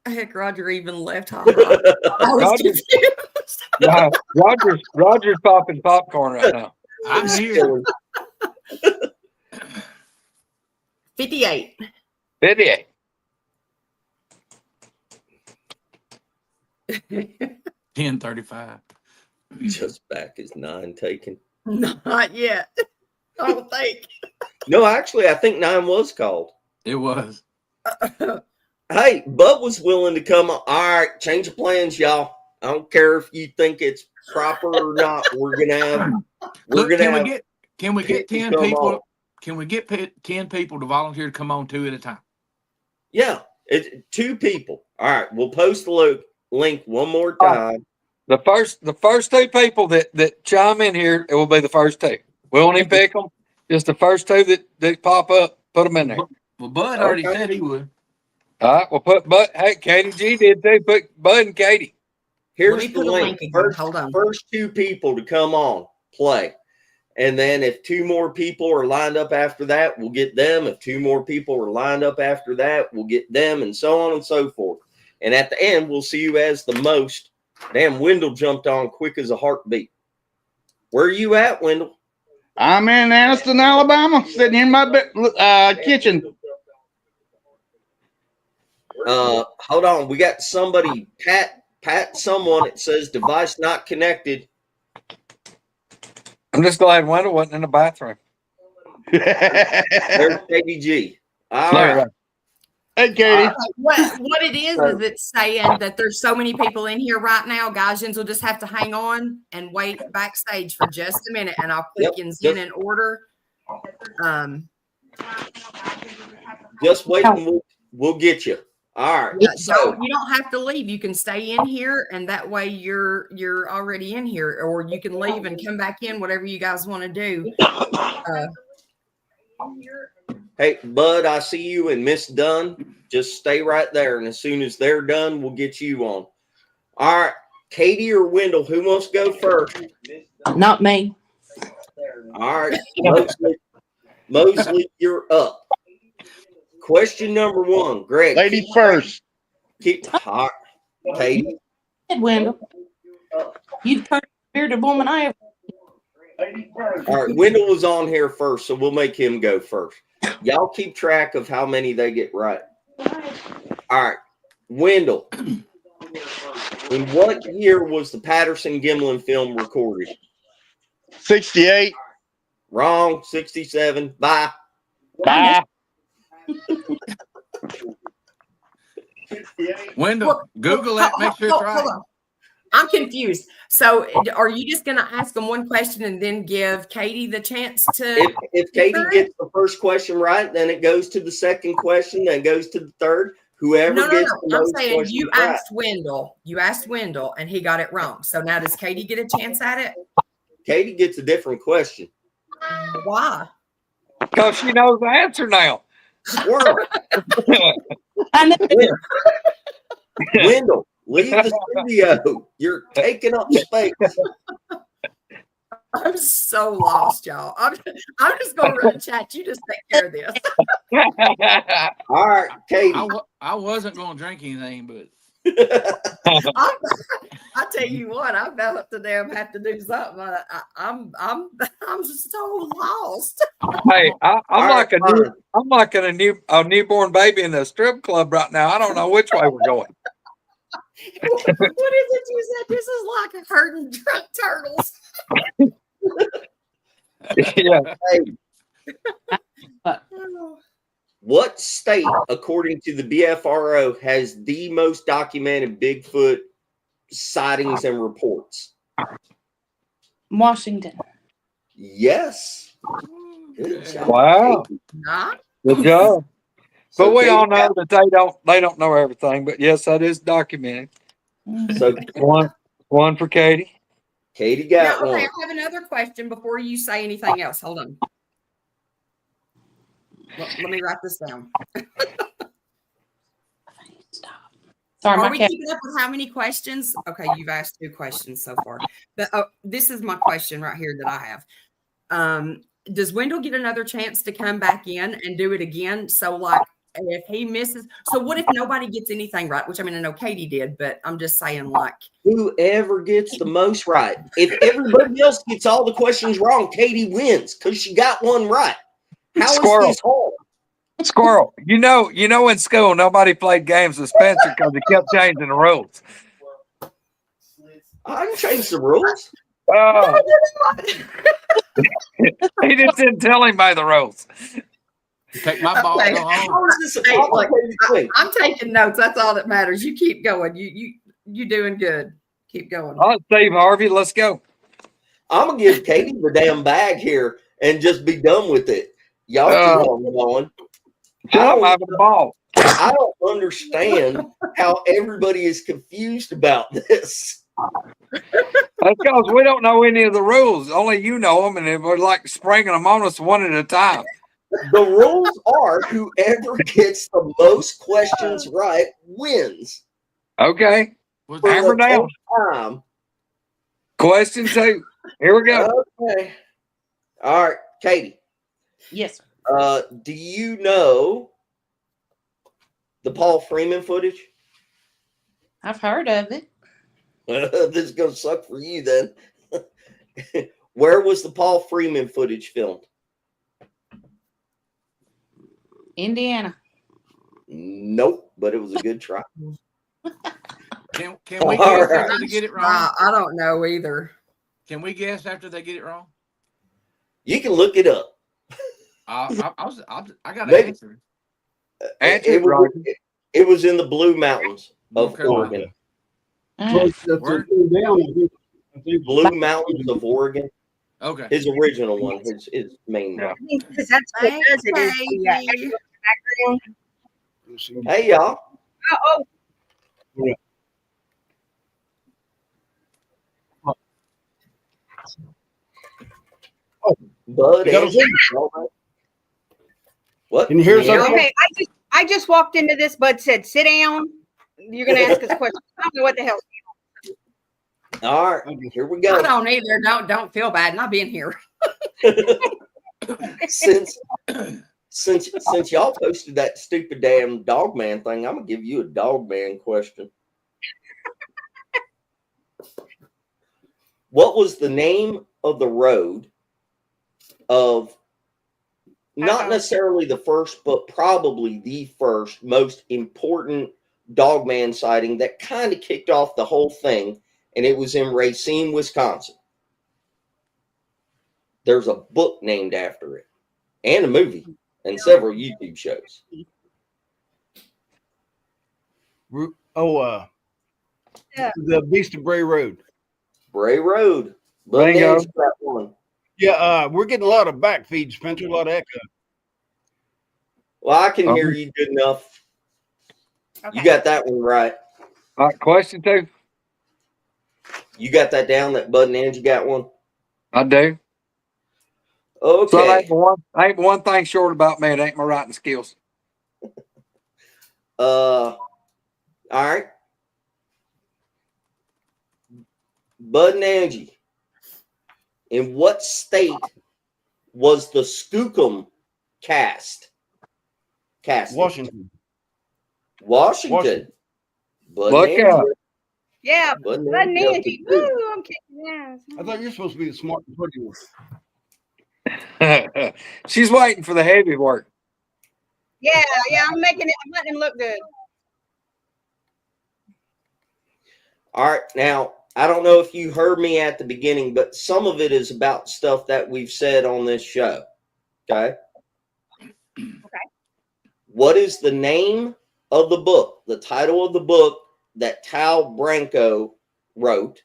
Heck, Roger even left hot. I was confused. Yeah, Roger's popping popcorn right now. I'm here. 58. 58. 10:35. Just back is 9 taken. Not yet. I don't think. No, actually, I think 9 was called. It was. Hey, Bub was willing to come on. All right, change of plans, y'all. I don't care if you think it's proper or not. We're gonna have. Can we get 10 people? On. Can we get 10 people to volunteer to come on 2 at a time? Yeah, it's 2 people. All right, we'll post the link one more time. The first 2 people that chime in here, it will be the first 2. We won't even pick them. Just the first 2 that pop up, put them in there. Well, Bud already said he would. All right, we'll put Bud. Hey, Katie G did too. Put Bud and Katie. Here's the link. First 2 people to come on, play. And then if 2 more people are lined up after that, we'll get them. If 2 more people are lined up after that, we'll get them, and so on and so forth. And at the end, we'll see who has the most. Damn, Wendell jumped on quick as a heartbeat. Where are you at, Wendell? I'm in Anniston, Alabama, sitting in my kitchen. Hold on. We got somebody, Pat someone. It says device not connected. I'm just glad Wendell wasn't in the bathroom. There's KBG. All right. Hey, Katie. What it is it's saying that there's so many people in here right now. Guys, will just have to hang on and wait backstage for just a minute, and I'll click in in order. Just wait, and we'll get you. All right. Yeah, so you don't have to leave. You can stay in here, and that way you're already in here, or you can leave and come back in, whatever you guys want to do. Hey, Bud, I see you and Miss Dunn. Just stay right there, and as soon as they're done, we'll get you on. All right. Katie or Wendell, who wants to go first? Not me. All right, Mosley, you're up. Question number 1, Greg. Lady first. Keep hot, Katie. Ed Wendell. You the first bearded woman I ever. All right, Wendell was on here first, so we'll make him go first. Y'all keep track of how many they get right. All right, Wendell. In what year was the Patterson-Gimlin film recorded? 68. Wrong. 67. Bye. Bye. Wendell, Google that. Make sure it's right. Hold on. I'm confused. So, are you just going to ask them one question and then give Katie the chance to? If Katie gets the first question right, then it goes to the second question, then it goes to the third. Whoever gets the I'm most saying questions you right. asked Wendell. You asked Wendell, and he got it wrong. So now does Katie get a chance at it? Katie gets a different question. Why? Because she knows the answer now. Squirrel. I know. Wendell, leave the studio. You're taking up space. I'm so lost, y'all. I'm just going to run chat. You just take care of this. All right, Katie. I wasn't going to drink anything, but I tell you what, I'm about to damn have to do something. I'm so lost. Hey, I'm right, like a newborn baby in a strip club right now. I don't know which way we're going. What is it you said? This is like a herding drunk turtles. Yeah. What state, according to the BFRO, has the most documented Bigfoot sightings and reports? Washington. Yes. Good job. Wow. Not. Good job. So But we all Katie know that they don't know everything. But yes, that is documented. So One for Katie. Katie Now, got okay, one. I have another question before you say anything else. Hold on. Let me write this down. Stop. Sorry, Are my we cat. keeping up with how many questions? Okay, you've asked 2 questions so far. But this is my question right here that I have. Does Wendell get another chance to come back in and do it again? So, like, if he misses, so what if nobody gets anything right? Which I mean, I know Katie did, but I'm just saying, like, Whoever gets the most right. If everybody else gets all the questions wrong, Katie wins because she got one right. How Squirrel. is this hard? Squirrel. You know, in school nobody played games with Spencer because he kept changing the rules. I didn't change the rules. Oh. He just didn't tell anybody the rules. take my ball and go How home. is this a Hey, look, complicated thing? I'm taking notes. That's all that matters. You keep going. You doing good. Keep going. Oh, Steve Harvey, let's go. I'm gonna give Katie the damn bag here and just be done with it. Y'all keep on going. I'm having a ball. I don't understand how everybody is confused about this. That's because we don't know any of the rules. Only you know them, and we're like springing them on us one at a time. The rules are whoever gets the most questions right wins. Okay. Was For the Hammer down. whole time. Question 2. Here we go. Okay. All right, Katie. Yes, sir. Do you know the Paul Freeman footage? I've heard of it. This is gonna suck for you then. Where was the Paul Freeman footage filmed? Indiana. Nope, but it was a good try. Can we All guess right. after they get it wrong? I don't know either. Can we guess after they get it wrong? You can look it up. I got an Maybe. answer. Answer It it, Roger. it was in the Blue Mountains of North Carolina. Oregon. Word? Blue Mountains of Oregon. Okay. His original one, his main Yeah. one. Because that's what it does. It is the Katie. background. Hey y'all. Oh, Bud, You got a Andrew, all right. What? Can you hear us Yeah. okay? okay. I just walked into this. Bud said, "Sit down. You're gonna ask us questions." I don't know what the hell. All right, here we I go. don't either. Don't feel bad not being here. since y'all posted that stupid damn dog man thing, I'm gonna give you a dog man question. What was the name of the road of not necessarily the first, but probably the first most important dog man sighting that kind of kicked off the whole thing? And it was in Racine, Wisconsin. There's a book named after it, and a movie, and several YouTube shows. Yeah. The Beast of Bray Road. Bray Road. Bingo. That one. Yeah, we're getting a lot of back feed, Spencer, a lot of echo. Well, I can hear you good enough. Okay. You got that one right. All right, question 2. You got that down, that Bud and Angie got one? I do. Okay. So ain't one thing short about me. It ain't my writing skills. All right. Bud and Angie, in what state was the Skookum cast? Washington. Washington. Bud Look out. Yeah, Bud and Angie. Woo, I'm kicking ass. I thought you were supposed to be the smart and pretty one. She's waiting for the heavy work. Yeah, I'm letting him look good. All right, now I don't know if you heard me at the beginning, but some of it is about stuff that we've said on this show. Okay. What is the name of the book? The title of the book that Tal Branco wrote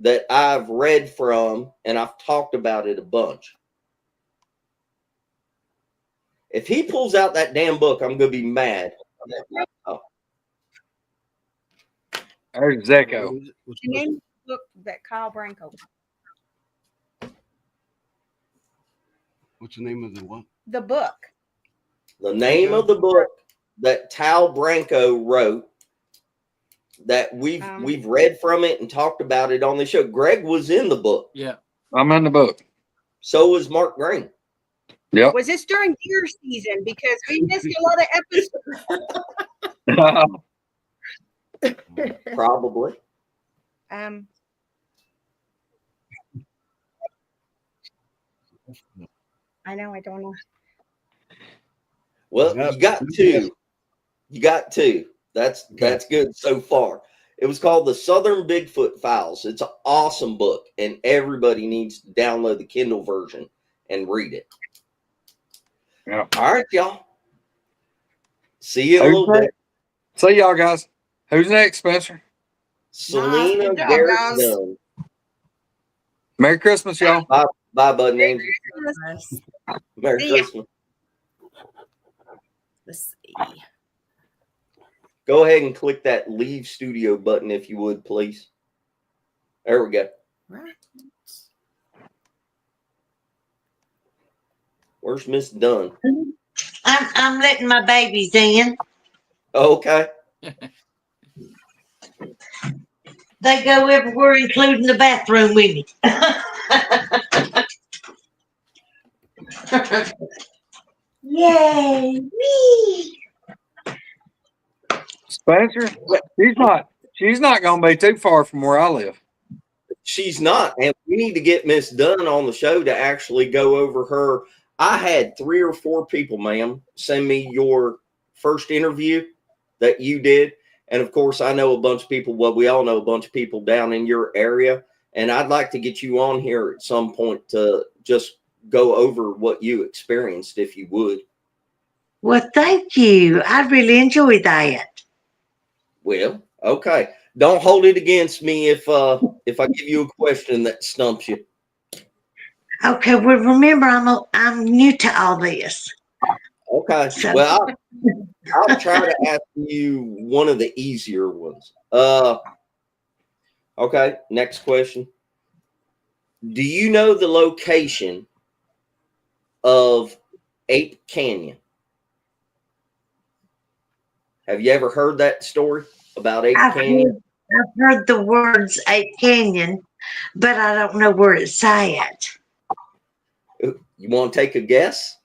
that I've read from, and I've talked about it a bunch. If he pulls out that damn book, I'm going to be mad. Oh. There's Zecco. The name of the book that Kyle Branco. What's the name of the what? The book. The name of the book that Tal Branco wrote that we've read from it and talked about it on the show. Greg was in the book. Yeah. I'm in the book. So was Mark Green. Yep. Was this during deer season? Because we missed a lot of episodes. Probably. I know. I don't know. Well, you got two. You got two. That's good so far. It was called The Southern Bigfoot Files. It's an awesome book, and everybody needs to download the Kindle version and read it. Yeah. All right, y'all. See you in a little bit. See y'all, guys. Who's next, Spencer? Selena Garrett Dunn. Merry Christmas, y'all. Bye, Bud and Angie. Merry Christmas. Let's see. Go ahead and click that leave studio button if you would, please. There we go. Right. Where's Miss Dunn? I'm letting my babies in. Okay. They go everywhere, including the bathroom with me. Yay! Whee! Spencer, she's not going to be too far from where I live. She's not. And we need to get Miss Dunn on the show to actually go over her. I had 3 or 4 people, ma'am, send me your first interview that you did. And of course, I know a bunch of people. Well, we all know a bunch of people down in your area. And I'd like to get you on here at some point to just go over what you experienced, if you would. Well, thank you. I really enjoyed that. Well, okay. Don't hold it against me if I give you a question that stumps you. Okay. Well, remember, I'm new to all this. Okay. So. Well, I'll try to ask you one of the easier ones. Okay. Next question. Do you know the location of Ape Canyon? Have you ever heard that story about Ape Canyon? I've heard the words Ape Canyon, but I don't know where it's at. You want to take a guess?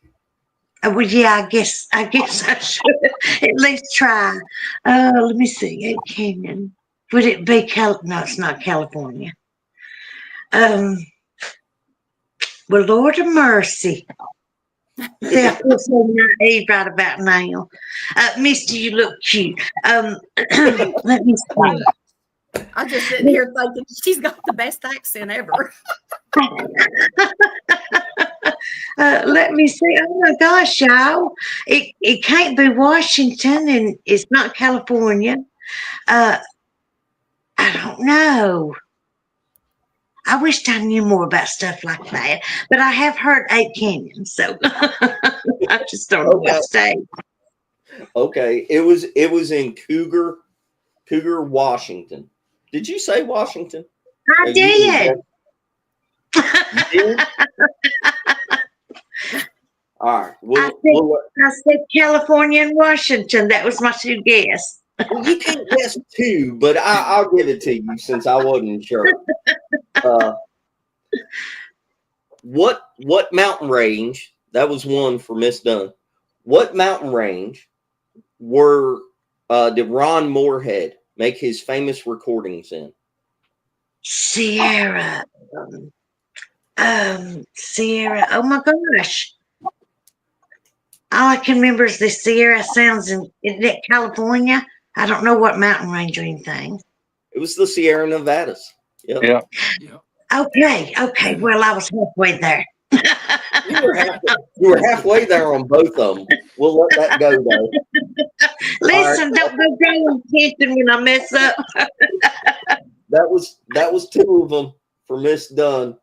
Well, yeah, I guess I should at least try. Let me see. Ape Canyon. Would it be No, it's not California. Well, Lord of mercy. See, I feel so naive right about now. Misty, you look cute. Let me see. I just sitting here thinking she's got the best accent ever. Let me see. Oh my gosh, y'all. It can't be Washington and it's not California. I don't know. I wished I knew more about stuff like that, but I have heard Ape Canyon, so I just don't know what state. Okay, it was in Cougar, Washington. Did you say Washington? I did. You did? All right. I said California and Washington. That was my two guess. Well, you can guess two, but I'll give it to you since I wasn't sure. What mountain range? That was one for Miss Dunn. What mountain range did Ron Moorhead make his famous recordings in? Sierra. Sierra. Oh my gosh. All I can remember is the Sierra sounds in California. I don't know what mountain range or anything. It was the Sierra Nevadas. Yep. Yeah. Okay. Well, I was halfway there. You were halfway there on both of them. We'll let that go, though. Listen, don't go drawing attention when I mess up. That was two of them for Miss Dunn.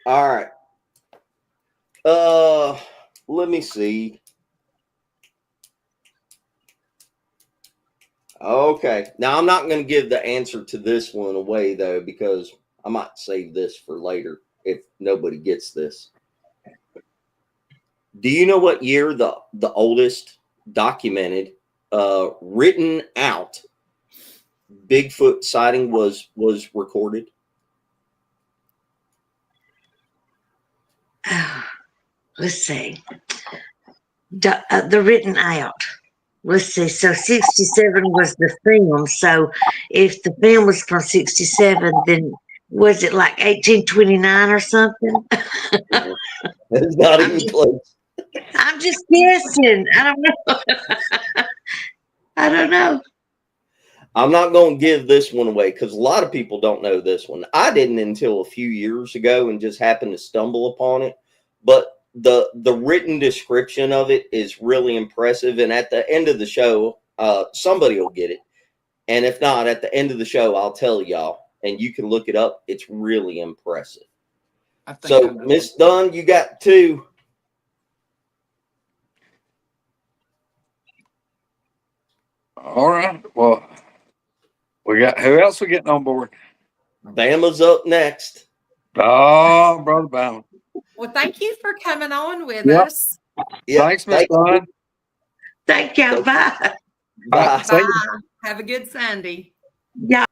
All right. Let me see. Okay. Now I'm not going to give the answer to this one away though, because I might save this for later if nobody gets this. Do you know what year the oldest documented, written out Bigfoot sighting was recorded? Let's see. The written out. Let's see. So 67 was the film. So if the film was from 67, then was it like 1829 or something? It's not even close. I'm just guessing. I don't know. I don't know. I'm not going to give this one away because a lot of people don't know this one. I didn't until a few years ago and just happened to stumble upon it. But the written description of it is really impressive. And at the end of the show, somebody will get it. And if not, at the end of the show, I'll tell y'all. And you can look it up. It's really impressive. So, Miss Dunn, you got two. All right. Well, who else we getting on board? Bama's up next. Oh, Brother Bama. Well, thank you for coming on with us. Yep. Thanks, Miss Dunn. Thank you. Bye. Bye. Bye. Have a good Sunday. Yeah.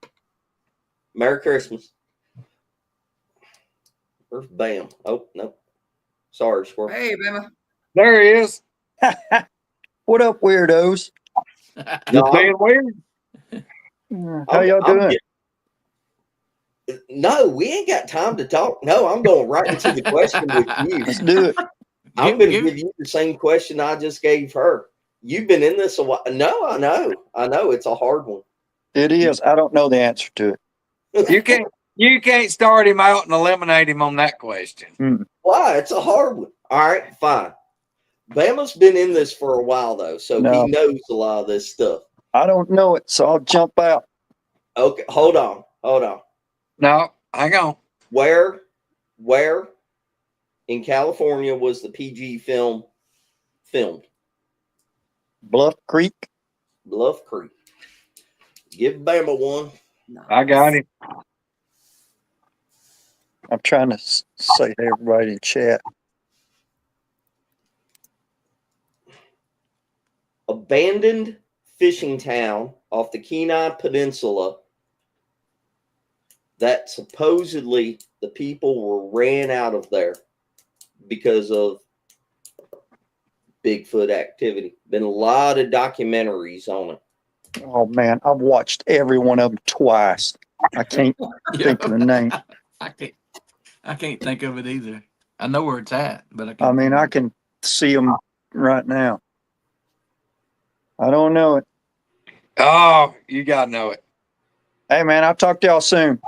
Merry Christmas. Where's Bam? Oh, no. Sorry, Squirrel. Hey, Bama. There he is. What up, weirdos? Just being weird. How y'all doing? No, we ain't got time to talk. No, I'm going right into the question with you. Let's do it. I'm going to give you the same question I just gave her. You've been in this a while. No, I know. It's a hard one. It is. I don't know the answer to it. You can't start him out and eliminate him on that question. Why? It's a hard one. All right, fine. Bama's been in this for a while, though, so he knows a lot of this stuff. I don't know it, so I'll jump out. Okay, hold on. No, hang on. Where in California was the PG film filmed? Bluff Creek. Bluff Creek. Give Bama one. I got him. I'm trying to say to everybody in chat. Abandoned fishing town off the Kenai Peninsula that supposedly the people were ran out of there because of Bigfoot activity. Been a lot of documentaries on it. Oh man, I've watched every one of them twice. I can't think of the name. I can't think of it either. I know where it's at, but I can't. I mean, I can see them right now. I don't know it. Oh, you gotta know it. Hey man, I'll talk to y'all soon.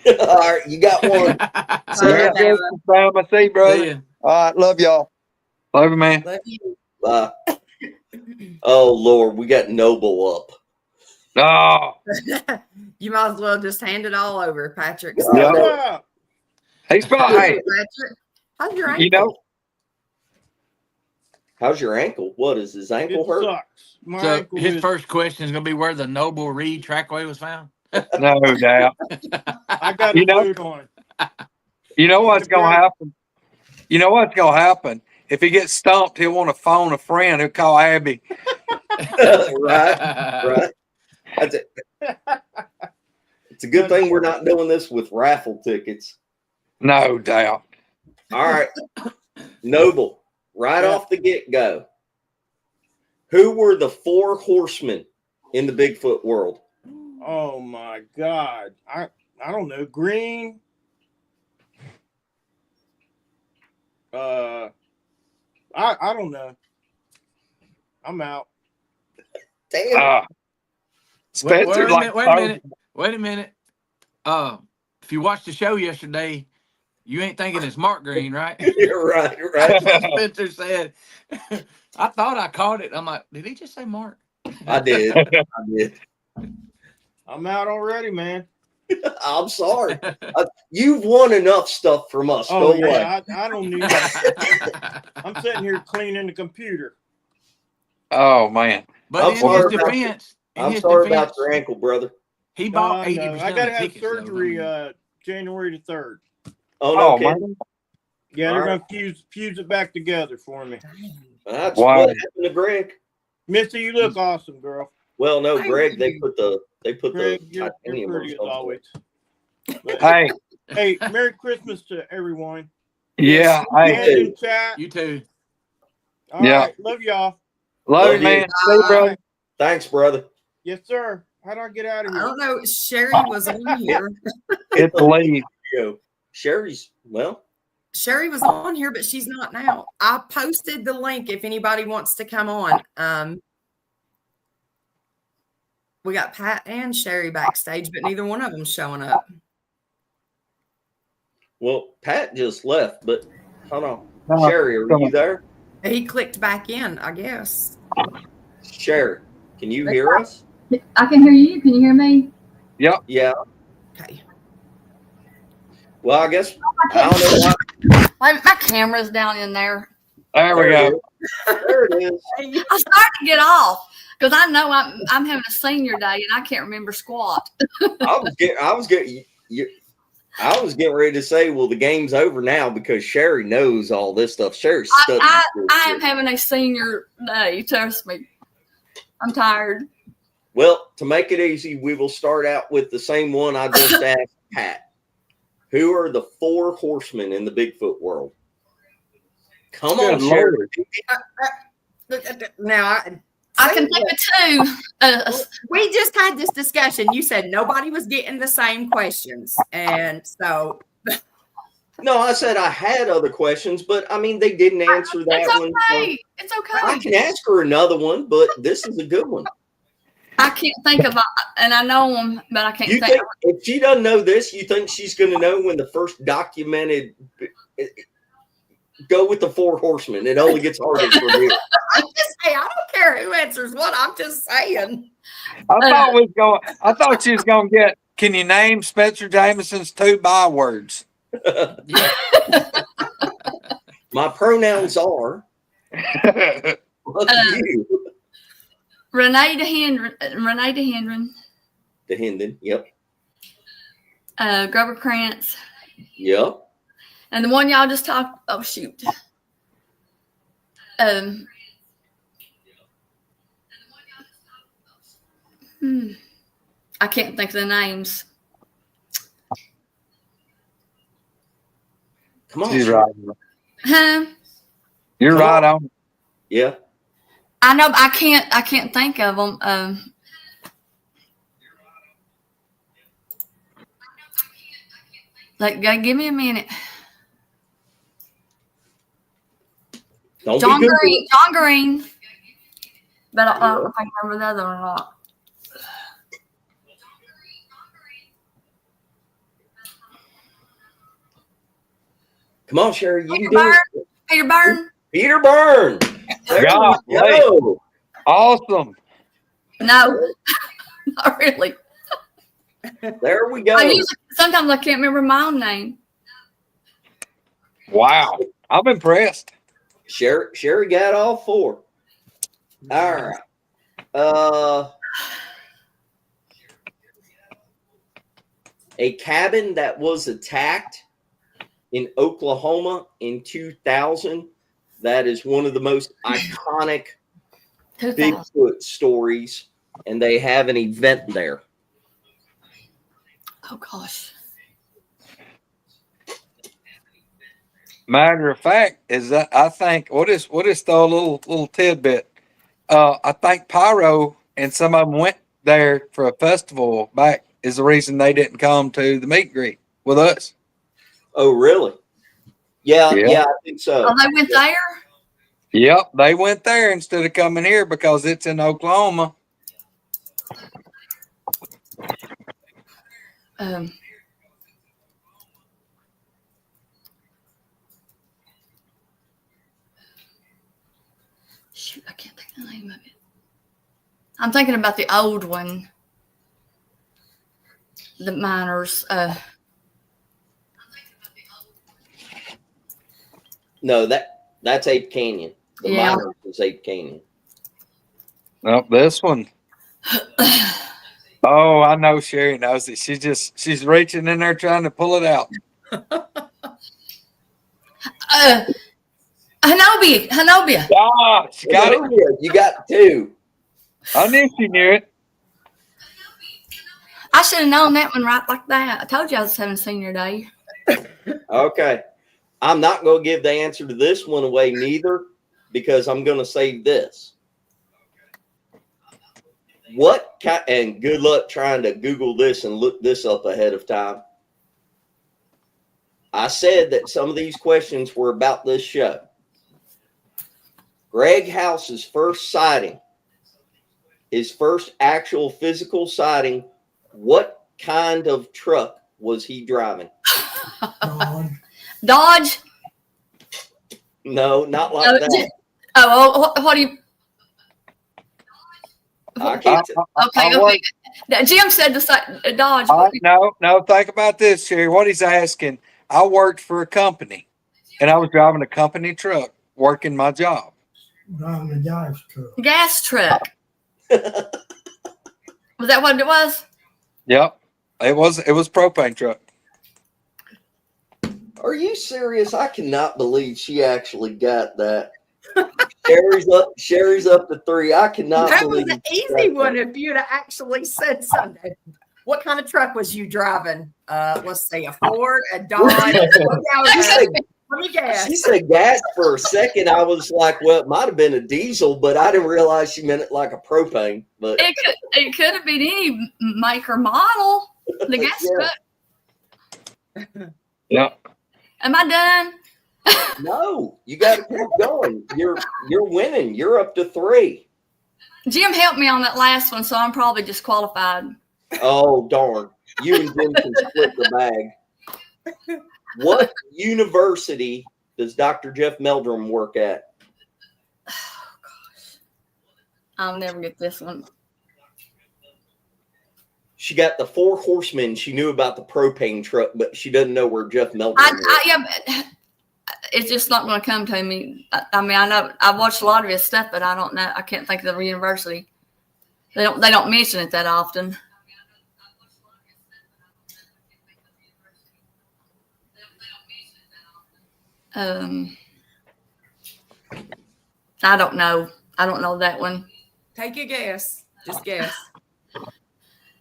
All right, you got one. Merry Christmas, Sam. I see, brother. See ya. All right, love y'all. Love you, man. Love you. Oh Lord, we got Noble up. Oh, You might as well just hand it all over, Patrick. yeah. Yeah. He's fine. Hey, Patrick, how's your ankle? you know, How's your ankle? What is his ankle It hurt? sucks. My So ankle his is, first question is going to be where the Noble Reed trackway was found. no doubt. I got You a know- boot on. You know what's gonna happen? You know what's gonna happen? If he gets stumped, he'll want to phone a friend. He'll call Abby. Right. That's it. It's a good thing we're not doing this with raffle tickets. No doubt. All right. Noble, right Yeah. off the get-go. Who were the 4 horsemen in the Bigfoot world? Oh my God. I don't know. Green. I don't know. I'm out. Damn. Spencer, Wait a minute. If you watched the show yesterday, you ain't thinking it's Mark Green, right? You're right. That's what Spencer said. I thought I caught it. I'm like, did he just say Mark? I did. I'm out already, man. I'm sorry. You've won enough stuff from us. Oh Go away. yeah, I don't need that. I'm sitting here cleaning the computer. Oh man. But I'm in sorry his about defense, I'm sorry about your ankle, brother. he bought No, 80% I gotta of the have tickets. surgery Though, January the 3rd. Oh no, Oh kid. man. Yeah, they're All gonna fuse it back together for me. That's Wow. what happened to Greg. Missy, you look awesome, girl. Well, no, Thank Greg. They you. put the Greg, you're titanium or pretty as something. always. But, Hey, hey, Merry Christmas to everyone. yeah. Hey, And in chat. you too. All Yeah. right, love y'all. love Love you, man. See you, brother. Thanks, brother. Yes, sir. How do I get out of I here? don't know. Sherry was on here. Hit the lead. Sherry's Sherry was on here, but she's not now. I posted the link if anybody wants to come on. We got Pat and Sherry backstage, but neither one of them showing up. well. Pat just left, but hold on. No, Sherry, are come you on. there? He clicked back in, I guess. Sherry, can you hear us? I can hear you. Can you hear me? Yep. Yeah. Okay. Well, I guess I don't know why. My camera's down in there. There we There it go. is. There it is. I started to get off because I know I'm having a senior day and I can't remember squat. I was getting ready to say, well, the game's over now because Sherry knows all this stuff. Sherry studied. I am having a senior day. Trust me. I'm tired. Well, to make it easy, we will start out with the same one I just asked Pat. Who are the 4 horsemen in the Bigfoot world? Come Good on, Sherry. Lord. Now, I can think of 2. we just had this discussion. You said nobody was getting the same questions. And so No, I said I had other questions, but I mean, they didn't answer that It's one. So okay. It's I okay. can ask her another one, but this is a good one. I can't think of, and I know them, but I can't You think. think if she doesn't know this, you think she's going to know when the first documented? Go with the 4 horsemen. It only gets harder from here. I'm just saying, I don't care who answers what. I'm just saying. I thought she was going to get, can you name Spencer Jameson's 2 bywords? My pronouns are. Fuck you. Renee DeHendron, The Hendon. Yep. Grover Krantz, Yep. and the one y'all just talked. Oh shoot. I can't think of the names. Come on. She's Sherry. right. Huh? You're Come right on. on. Yeah. I know, but I can't think of them. Give me a minute. Don't John be good. Green. John Green. But I don't know if I can remember the other one or not. Come on, Sherry. You Peter can do Byrne. it. Peter Byrne. Peter Byrne. There God, we go. Awesome. No, not really. There we go. Sometimes I can't remember my own name. Wow. I'm impressed. Sherry got all 4. All right. A cabin that was attacked in Oklahoma in 2000. That is one of the most iconic 2000. Bigfoot stories, and they have an event there. Oh gosh. Matter of fact, is that I think what is the little tidbit? I think Pyro and some of them went there for a festival back is the reason they didn't come to the meet and greet with us. Oh, really? Yeah, I think so. Oh, they went there? Yep, they went there instead of coming here because it's in Oklahoma. Shoot, I can't think of the name of it. I'm thinking about the old one. The miners. No, that's Ape Canyon. The Yeah. miners is Ape Canyon. Nope, this one. Oh, I know Sherry knows it. She's reaching in there trying to pull it out. Hanobia. Ah, she got it. You got 2. I knew she knew it. I should have known that one right like that. I told you I was having senior day. Okay. I'm not going to give the answer to this one away neither, because I'm going to save this. And good luck trying to Google this and look this up ahead of time. I said that some of these questions were about this show. Greg House's first sighting, his first actual physical sighting, what kind of truck was he driving? Dodge. No, not like that. Oh, what do you? I can't. Okay. Jim said the Dodge. No, think about this, Sherry. What he's asking, I worked for a company, and I was driving a company truck, working my job. Driving a gas truck. Gas truck. Was that what it was? Yep, it was propane truck. Are you serious? I cannot believe she actually got that. Sherry's up to 3. I cannot That believe was an easy one if you'd have actually said something. What kind of truck was you driving? Let's say a Ford, a Dodge. Let me guess. She said gas for a second. I was like, well, it might have been a diesel, but I didn't realize she meant it like a propane. But it could have been any make or model. The gas truck. Yeah. Am I done? No, you got to keep going. You're winning. You're up to 3. Jim helped me on that last one, so I'm probably disqualified. Oh, darn. You and Jim can split the bag. What university does Dr. Jeff Meldrum work at? Oh, gosh. I'll never get this one. She got the 4 horsemen. She knew about the propane truck, but she doesn't know where Jeff Meldrum is. Yeah, but it's just not going to come to me. I mean, I know I've watched a lot of his stuff, but I don't know. I can't think of the university. They don't mention it that often. I don't know. I don't know that one. Take a guess. Just guess.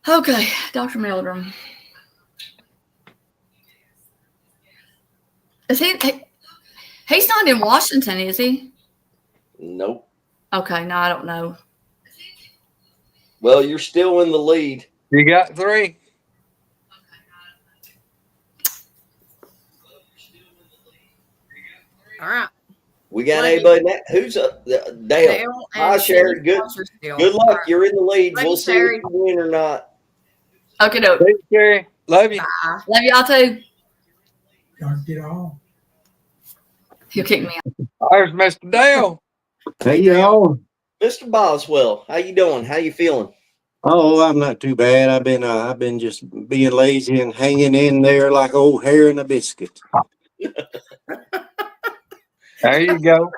Okay, Dr. Meldrum. Is he's not in Washington, is he? Nope. Okay, no, I don't know. Well, you're still in the lead. You got 3. All right. We got Lady. anybody now? Who's up? Dale. Dale Hi, and Sherry. Good luck. All right. You're in the lead. Love you, We'll see Sherry. if you win or not. Okay, no. Thanks, Jerry. Love you. Bye. Love y'all too. Gotta get on. He'll kick me out. There's Mr. Dale. Hey y'all. Mr. Boswell, how you doing? How you feeling? Oh, I'm not too bad. I've been just being lazy and hanging in there like old hair in a biscuit. There you go.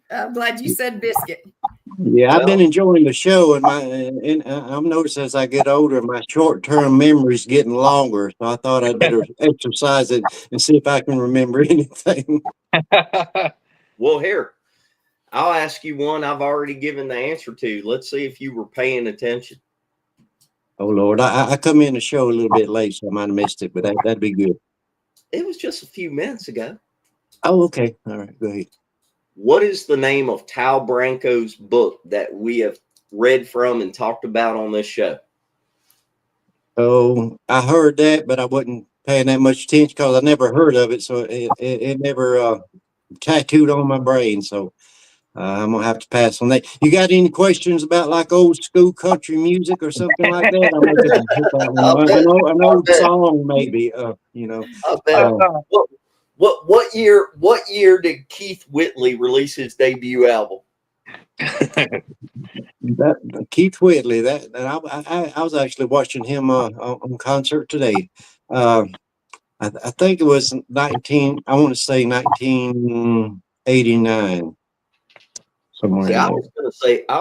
I'm glad you said biscuit. Yeah, I've been Well- enjoying the show, and I've noticed as I get older, my short-term memory's getting longer. So I thought I'd better exercise it and see if I can remember anything. Well, here, I'll ask you one I've already given the answer to. Let's see if you were paying attention. Oh Lord, I come in the show a little bit late, so I might have missed it, but that'd be good. It was just a few minutes ago. Oh, okay. All right, go ahead. What is the name of Tal Branco's book that we have read from and talked about on this show? Oh, I heard that, but I wasn't paying that much attention because I never heard of it, so it never tattooed on my brain. So I'm gonna have to pass on that. You got any questions about like old school country music or something like that? I might just hit that one. I know an old song, maybe. You know. I bet. What year did Keith Whitley release his debut album? That Keith Whitley. I was actually watching him on concert today. I think it was 19. I want to say 1989. Somewhere See, in I there.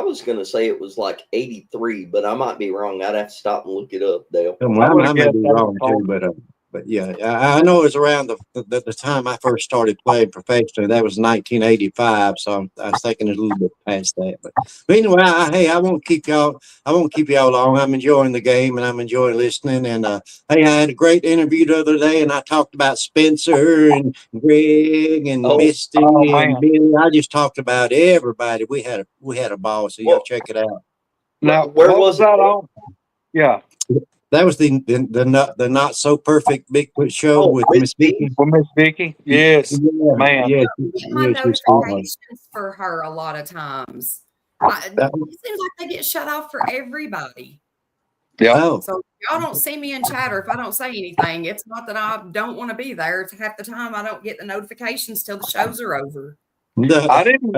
was gonna say it was like 83, but I might be wrong. I'd have to stop and look it up, Dale. Well, I may be wrong too, but yeah, I know it was around the time I first started playing professionally. That was 1985, so I was thinking it's a little bit past that. But anyway, hey, I won't keep y'all long. I'm enjoying the game and I'm enjoying listening. And hey, I had a great interview the other day, and I talked about Spencer and Greg and Misty and Billy. I just talked about everybody. We had a ball, so y'all check it out. Now, where what was that it? on? Yeah. That was the not so perfect Bigfoot show with Miss Vicky. With Miss Vicky, yes, man. Yes, Get my yes, she's cool. notifications for her a lot of times. It seems like they get shut off for everybody. Yeah. Oh. So y'all don't see me in chatter if I don't say anything. It's not that I don't want to be there. It's half the time I don't get the notifications till the shows are over. I didn't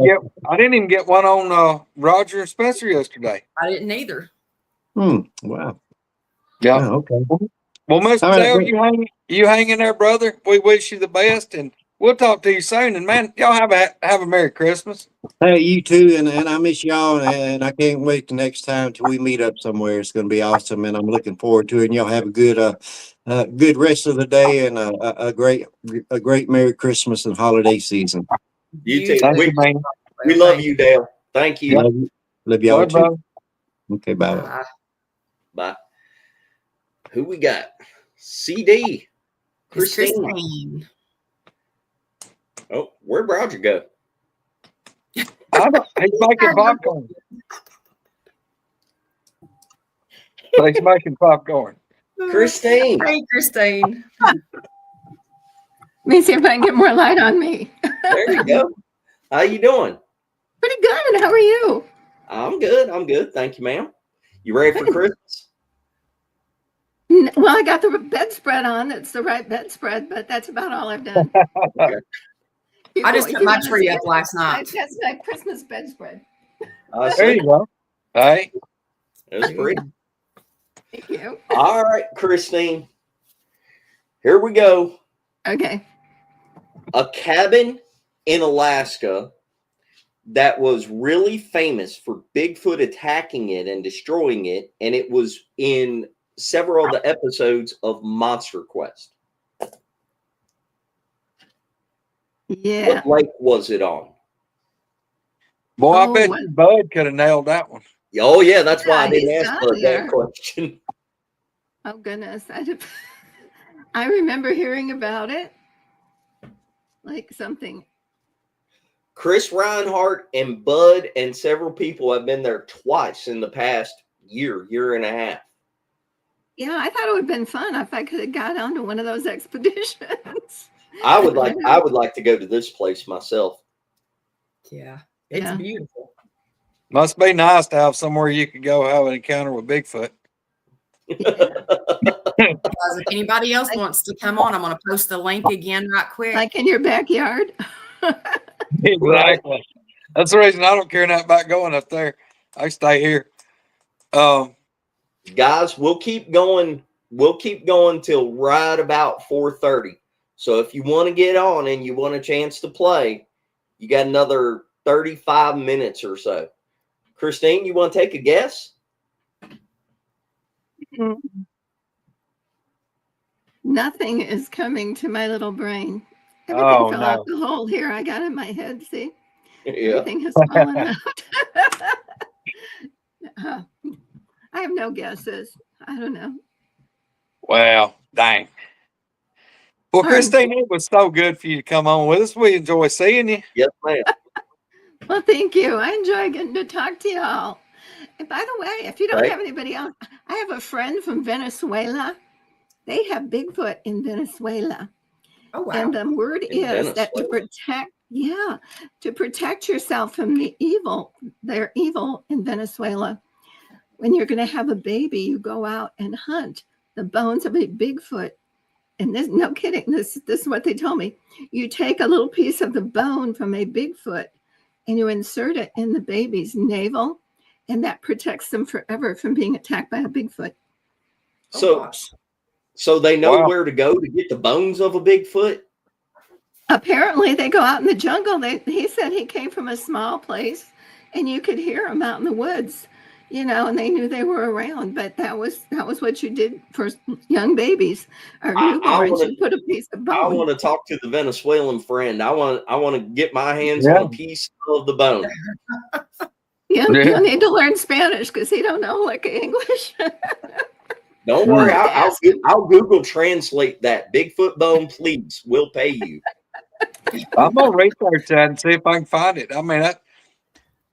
even get one on Roger and Spencer yesterday. I didn't either. Wow. Yeah. Oh, okay. Well, Mr. All right, Dale, great. you hang in there, brother. We wish you the best, and we'll talk to you soon. And man, y'all have a Merry Christmas. Hey, you too, and I miss y'all, and I can't wait the next time till we meet up somewhere. It's going to be awesome, and I'm looking forward to it. And y'all have a good rest of the day and a great Merry Christmas and holiday season. You too. Thank you, man. We love you, Dale. Thank you. Love y'all Bye, too. Okay, bye. Bye. Who we got? CD. It's Christine. Oh, where'd Roger go? He's making popcorn. He's making popcorn. Christine. Hey, Christine. Let me see if I can get more light on me. There you go. How you doing? Pretty good. How are you? I'm good. I'm good. Thank you, ma'am. You ready for Christmas? Well, I got the bedspread on. It's the right bedspread, but that's about all I've done. Okay. I just put my tree up last night. That's my Christmas bedspread. There you go. Hey. It was free. Thank you. All right, Christine. Here we go. Okay. A cabin in Alaska that was really famous for Bigfoot attacking it and destroying it, and it was in several of the episodes of Monster Quest. Yeah. What lake was it on? Boy, I bet Bud could have nailed that one. Oh, yeah, that's why I didn't he's ask got Bud there. that question. Oh goodness, I remember hearing about it, like something. Chris Reinhardt and Bud and several people have been there twice in the past year and a half. Yeah, I thought it would have been fun if I could have got onto one of those expeditions. I would like to go to this place myself. Yeah, it's beautiful. Must be nice to have somewhere you could go have an encounter with Bigfoot. Because if anybody else wants to come on, I'm going to post the link again right quick. Like in your backyard. Exactly. That's the reason I don't care enough about going up there. I stay here. Guys, we'll keep going. We'll keep going till right about 4:30. So if you want to get on and you want a chance to play, you got another 35 minutes or so. Christine, you want to take a guess? Nothing is coming to my little brain. Everything fell out the hole here. I got in my head. See, everything has fallen out. I have no guesses. I don't know. Well, dang. Well, Christine, it was so good for you to come on with us. We enjoy seeing you. Yes, ma'am. Well, thank you. I enjoy getting to talk to y'all. And by the way, if you don't have anybody else, I have a friend from Venezuela. They have Bigfoot in Venezuela. Oh, wow. And the word is that to protect yourself from the evil, they're evil in Venezuela. When you're going to have a baby, you go out and hunt the bones of a Bigfoot. And this, no kidding, this is what they told me. You take a little piece of the bone from a Bigfoot and you insert it in the baby's navel, and that protects them forever from being attacked by a Bigfoot. So they know where to go to get the bones of a Bigfoot? Apparently they go out in the jungle. He said he came from a small place and you could hear him out in the woods, you know, and they knew they were around. But that was what you did for young babies or newborns. You put a piece of bone. I want to talk to the Venezuelan friend. I want to get my hands on a piece of the bone. You'll need to learn Spanish because he don't know like English. Don't worry, I'll Google translate that. Bigfoot bone, please. We'll pay you. I'm gonna research that and see if I can find it. I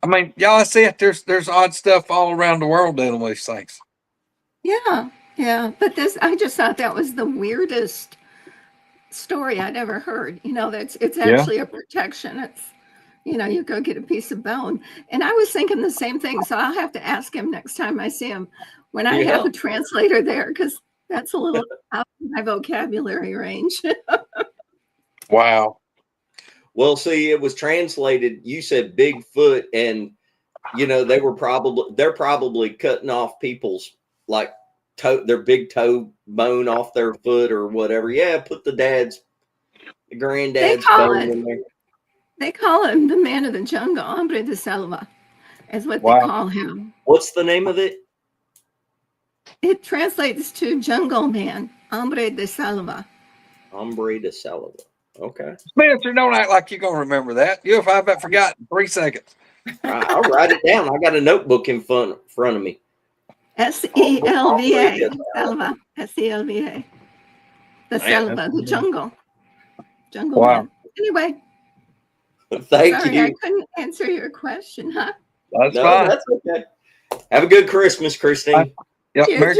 mean, y'all see it. There's odd stuff all around the world dealing with these things. Yeah. But I just thought that was the weirdest story I'd ever heard. You know, it's actually a protection. It's, you know, you go get a piece of bone. And I was thinking the same thing. So I'll have to ask him next time I see him when I have a translator there, because that's a little out of my vocabulary range. Wow. Well, see, it was translated. You said Bigfoot, and you know they're probably cutting off people's like their big toe bone off their foot or whatever. Yeah, put the granddad's bone in there. They call him the man of the jungle, hombre de selva, is what they call him. What's the name of it? It translates to jungle man, hombre de selva. Hombre de selva. Okay. Spencer, don't act like you're going to remember that. You'll have that forgotten in 3 seconds. I'll write it down. I got a notebook in front of me. SELVA. Selva. SELVA. The selva, the jungle. Jungle man. Anyway. Thank you. I couldn't answer your question, huh? That's fine. That's okay. Have a good Christmas, Christine. Yep. Merry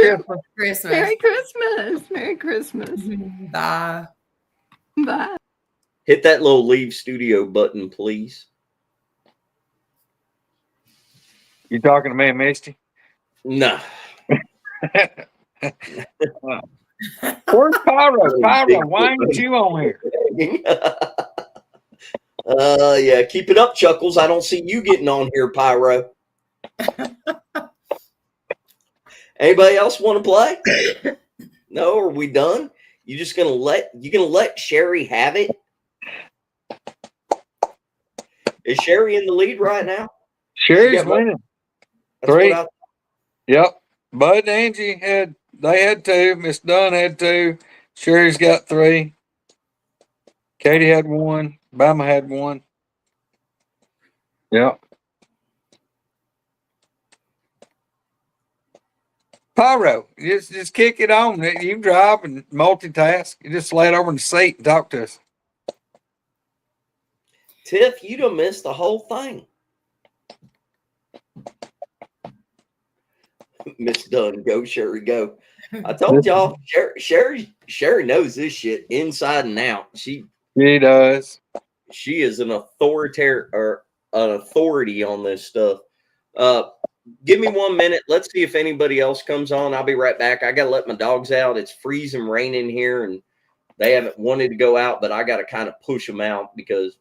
Christmas. Merry Christmas. Merry Christmas. Bye. Bye. Hit that little leave studio button, please. You talking to me, Misty? No. Where's Pyro? Pyro, why ain't you on here? Yeah, keep it up, Chuckles. I don't see you getting on here, Pyro. Anybody else want to play? No, are we done? You gonna let Sherry have it? Is Sherry in the lead right now? Sherry's winning. 3. Yep. Bud and Angie had 2. Miss Dunn had 2. Sherry's got 3. Katie had 1. Bama had 1. Yep. Pyro, just kick it on. You drive and multitask. You just lay it over in the seat and talk to us. Tiff, you done missed the whole thing. Miss Dunn, go Sherry, go. I told y'all, Sherry knows this shit inside and out. She does. She is an authority on this stuff. Give me 1 minute. Let's see if anybody else comes on. I'll be right back. I gotta let my dogs out. It's freezing rain in here, and they haven't wanted to go out, but I gotta kind of push them out because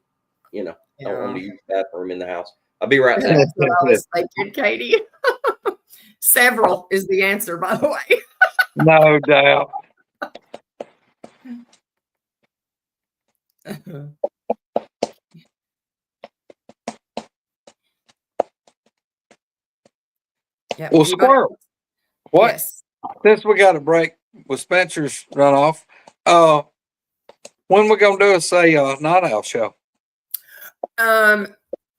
I don't want to use the bathroom in the house. I'll be right back. That's what I was thinking, Katie. Several is the answer, by the way. No doubt. Yep. Well, Squirrel, what? Yes. Since we got a break with Spencer's runoff, when we gonna do a night owl show?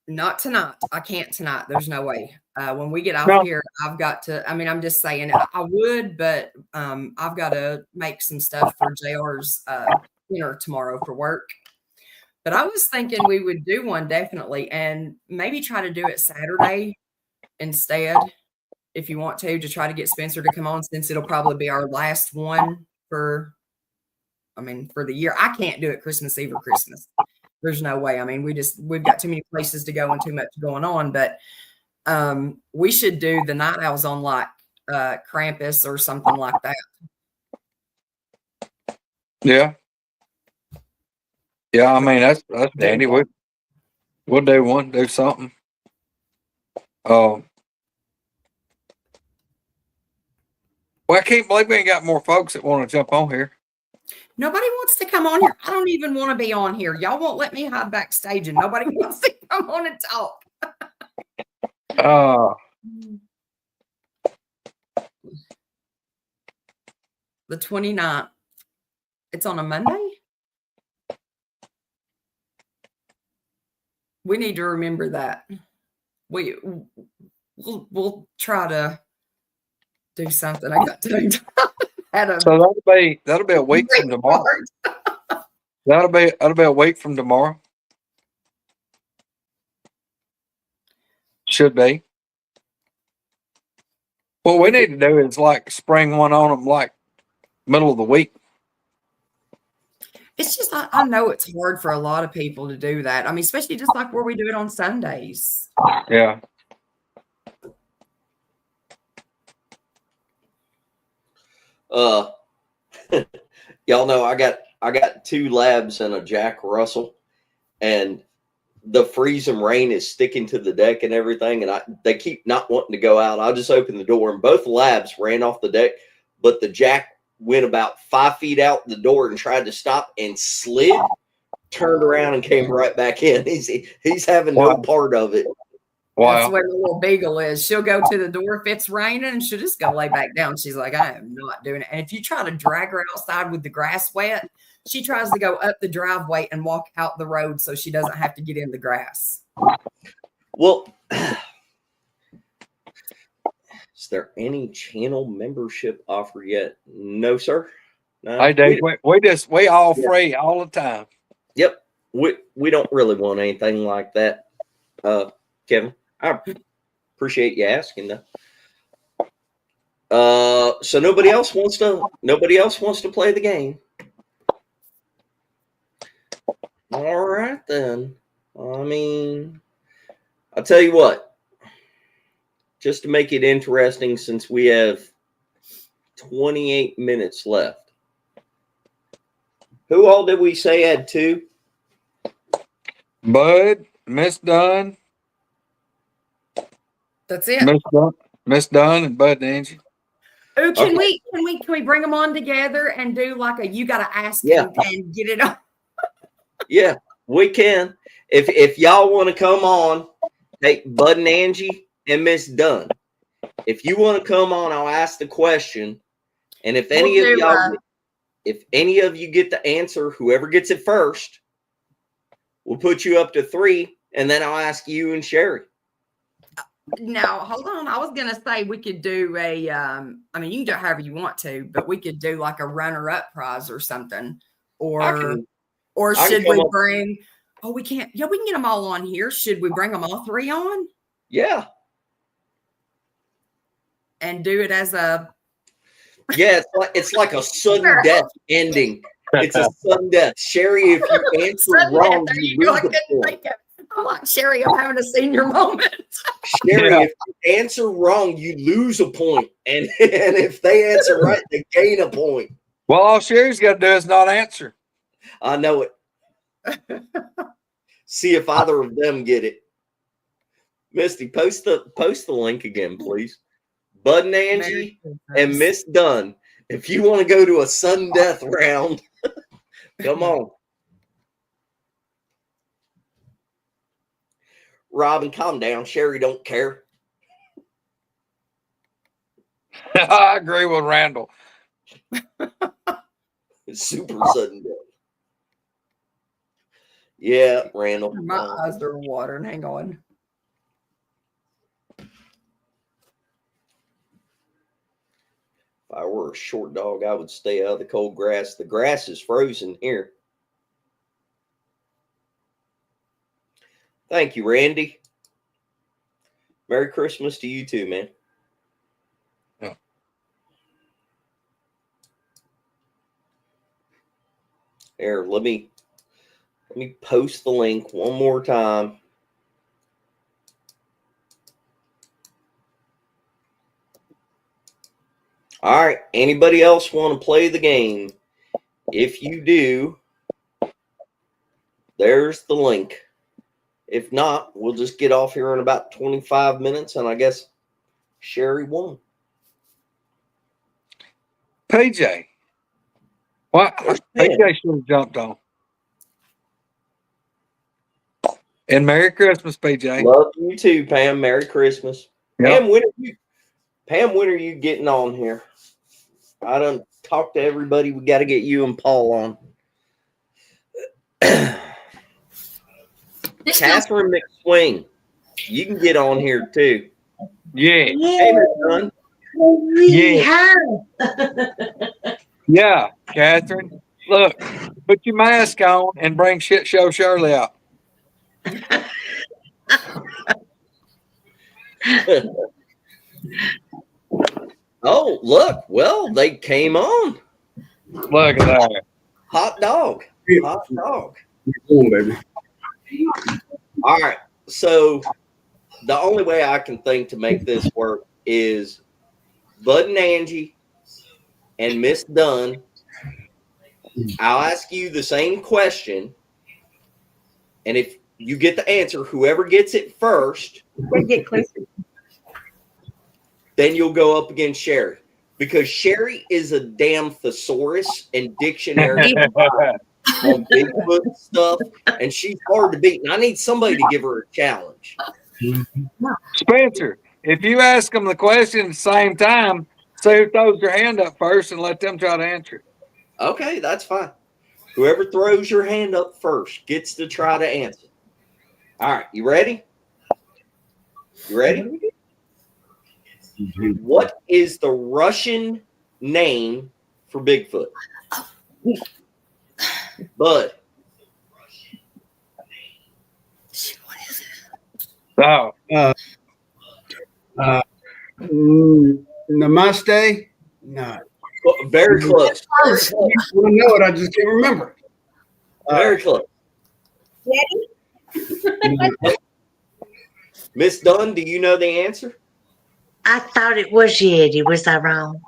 Not tonight. I can't tonight. There's no way. When we get out here, I've got to. I mean, I'm just saying I would, but I've got to make some stuff for JR's dinner tomorrow for work. But I was thinking we would do one definitely, and maybe try to do it Saturday instead, if you want to try to get Spencer to come on, since it'll probably be our last one for the year. I can't do it Christmas Eve or Christmas. There's no way. I mean, we've got too many places to go and too much going on, but we should do the night owls on like Krampus or something like that. Yeah. Yeah, I mean that's dandy. We'll do something. Well, I can't believe we ain't got more folks that want to jump on here. Nobody wants to come on here. I don't even want to be on here. Y'all won't let me hide backstage, and nobody wants to come on and talk. The 29th. It's on a Monday? We need to remember that. We'll try to do something. I got to. So that'll be a week from tomorrow. That'll be a week from tomorrow. Should be. What we need to do is like spring one on them like middle of the week. It's just I know it's hard for a lot of people to do that. I mean, especially just like where we do it on Sundays. Yeah. Y'all know I got 2 labs and a Jack Russell, and the freezing rain is sticking to the deck and everything, and they keep not wanting to go out. I'll just open the door, and both labs ran off the deck, but the Jack went about 5 feet out the door and tried to stop and slid, turned around and came right back in. He's having no part of it. Wow. That's where the little beagle is. She'll go to the door if it's raining, and she'll just go lay back down. She's like, I am not doing it. And if you try to drag her outside with the grass wet, she tries to go up the driveway and walk out the road so she doesn't have to get in the grass. Well, is there any channel membership offer yet? No, sir. No. Hey, Dave, we all free all the time. Yep. We don't really want anything like that, Kevin. I appreciate you asking though. So nobody else wants to play the game. All right then. I mean, I'll tell you what. Just to make it interesting, since we have 28 minutes left. Who all did we say had 2? Bud, Miss Dunn. That's it. Miss Dunn and Bud and Angie. Oh, can we bring them on together and do like a you gotta ask them and get it on? Yeah, we can. If y'all want to come on, hey, Bud and Angie and Miss Dunn. If you want to come on, I'll ask the question. And if any of you get the answer, whoever gets it first, we'll put you up to 3, and then I'll ask you and Sherry. Now, hold on. I was going to say we could do a, I mean, you can do it however you want to, but we could do like a runner-up prize or something. Or should we bring, we can't, we can get them all on here. Should we bring them all three on? Yeah. And do it as a. Yeah, it's like a sudden death ending. It's a sudden death. Sherry, if you answer wrong, you lose a point. I'm like, Sherry, I'm having a senior moment. Sherry, if you answer wrong, you lose a point. And if they answer right, they gain a point. Well, all Sherry's got to do is not answer. I know it. See if either of them get it. Misty, post the link again, please. Bud and Angie and Miss Dunn. If you want to go to a sudden death round, come on. Robin, calm down. Sherry don't care. I agree with Randall. It's super sudden death. Yeah, Randall. My eyes are watering. Hang on. If I were a short dog, I would stay out of the cold grass. The grass is frozen here. Thank you, Randy. Merry Christmas to you too, man. Yeah. Here, let me post the link one more time. All right. Anybody else want to play the game? If you do, there's the link. If not, we'll just get off here in about 25 minutes, and I guess Sherry won. PJ. What? PJ should have jumped on. And Merry Christmas, PJ. Love you too, Pam. Merry Christmas. Yep. Pam, when are you getting on here? I done talked to everybody. We got to get you and Paul on. Catherine McSwing, you can get on here too. Yeah. Hey, son. Yeah. Yeah, Catherine. Look, put your mask on and bring Shit Show Shirley out. Oh, look. Well, they came on. Look at that. Hot dog. Hot dog. Baby. All right. So the only way I can think to make this work is Bud and Angie and Miss Dunn. I'll ask you the same question. And if you get the answer, whoever gets it first, then you'll go up against Sherry. Because Sherry is a damn thesaurus and dictionary on Bigfoot stuff, and she's hard to beat. And I need somebody to give her a challenge. Spencer, if you ask them the question at the same time, say who throws their hand up first and let them try to answer it. Okay, that's fine. Whoever throws your hand up first gets to try to answer. All right, you ready? You ready? What is the Russian name for Bigfoot? Bud. Oh. Namaste? No. Very close. I want to know it. I just can't remember. Very close. Miss Dunn, do you know the answer? I thought it was Yeti. Was I wrong?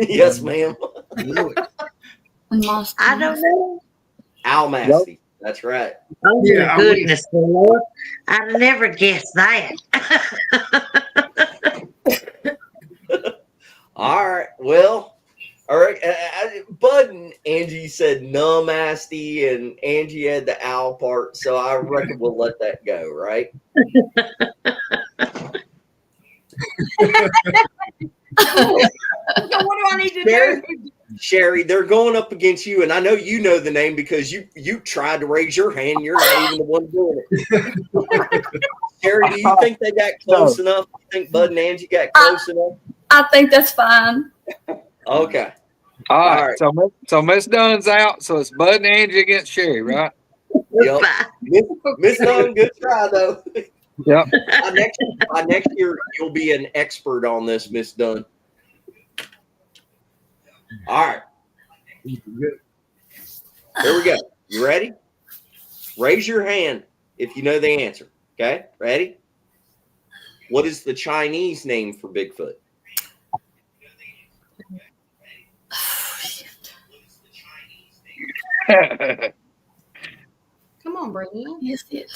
Yes, ma'am. I don't know. Almasty. That's right. Oh, my goodness, Lord. I'd never guessed that. All right. Well, all right. Bud and Angie said numasty, and Angie had the owl part, so I reckon we'll let that go, right? So what do I need to do? Sherry, they're going up against you, and I know you know the name because you tried to raise your hand. You're not even the one doing it. Sherry, do you think they got close enough? Do you think Bud and Angie got close enough? I think that's fine. Okay. All right. So Miss Dunn's out. So it's Bud and Angie against Sherry, right? Yep. Miss Dunn, good try though. Yep. By next year, you'll be an expert on this, Miss Dunn. All right. Here we go. You ready? Raise your hand if you know the answer. Okay? Ready? What is the Chinese name for Bigfoot? Come on, Brittany. Yes, it.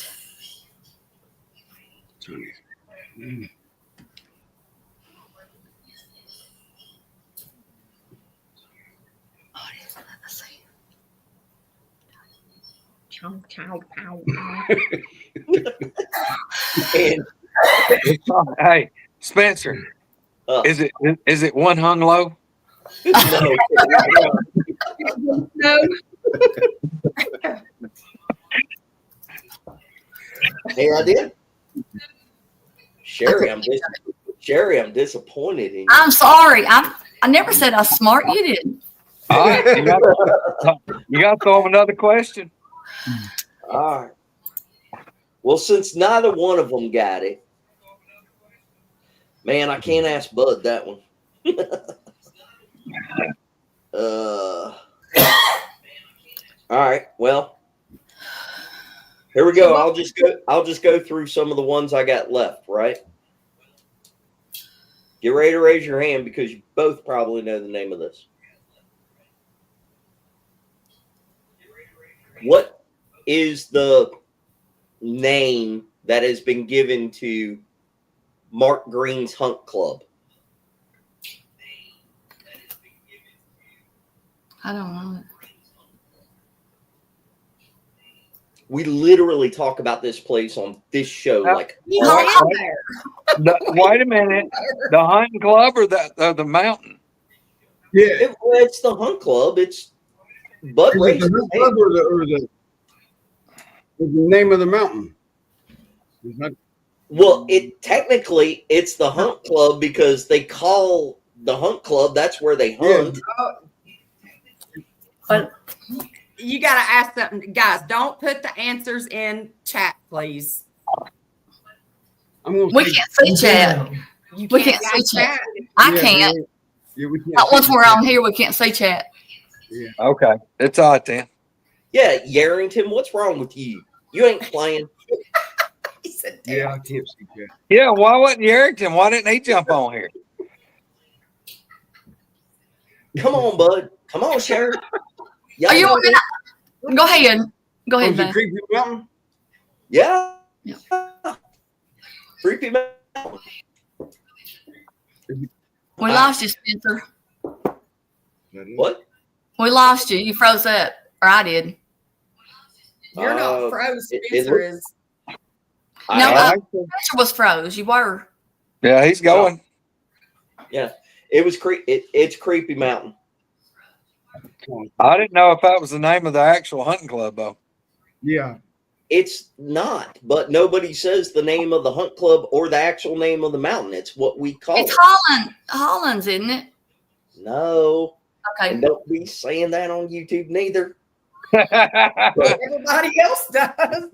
Chow, chow, pow. Hey, Spencer, is it one hung low? No. No. Hey, I did. Sherry, I'm disappointed in you. I'm sorry. I never said I was smart. You did. All right, you got to throw him another question. All right. Well, since neither one of them got it, man, I can't ask Bud that one. All right. Well, here we go. I'll just go through some of the ones I got left, right? Get ready to raise your hand because you both probably know the name of this. What is the name that has been given to Mark Green's Hunt Club? I don't know. We literally talk about this place on this show. Like, wait a minute, the hunting club or the mountain? Yeah, it's the Hunt Club. It's Bud raised the Hunt Club or the name of the mountain. Well, technically it's the Hunt Club because they call the Hunt Club. That's where they hunt. But you got to ask something, guys. Don't put the answers in chat, please. We can't see chat. You We can't see chat. I Yeah, can't. Yeah, we can't Not once see we're chat. on here, we can't see chat. Yeah. Okay, it's all right then. Yeah, Yarrington, what's wrong with you? You ain't playing. Yeah, I can't see chat. Yeah, why wasn't Yarrington? Why didn't he jump on here? Come on, Bud. Come on, Sherry. Are you want me to- Go ahead. Go ahead, Was it Ben. Creepy Mountain? Yeah. Creepy Mountain. We lost you, Spencer. What? We lost you. You froze up. Or I did. You're not froze. it Spencer looks- is. No, Spencer was froze. You were. Yeah, he's going. Yeah, it was it's Creepy Mountain. I didn't know if that was the name of the actual hunting club, though. Yeah. It's not, but nobody says the name of the Hunt Club or the actual name of the mountain. It's what we call It's it. Holland's, isn't it? No. Okay. And don't be saying that on YouTube neither. Everybody else does.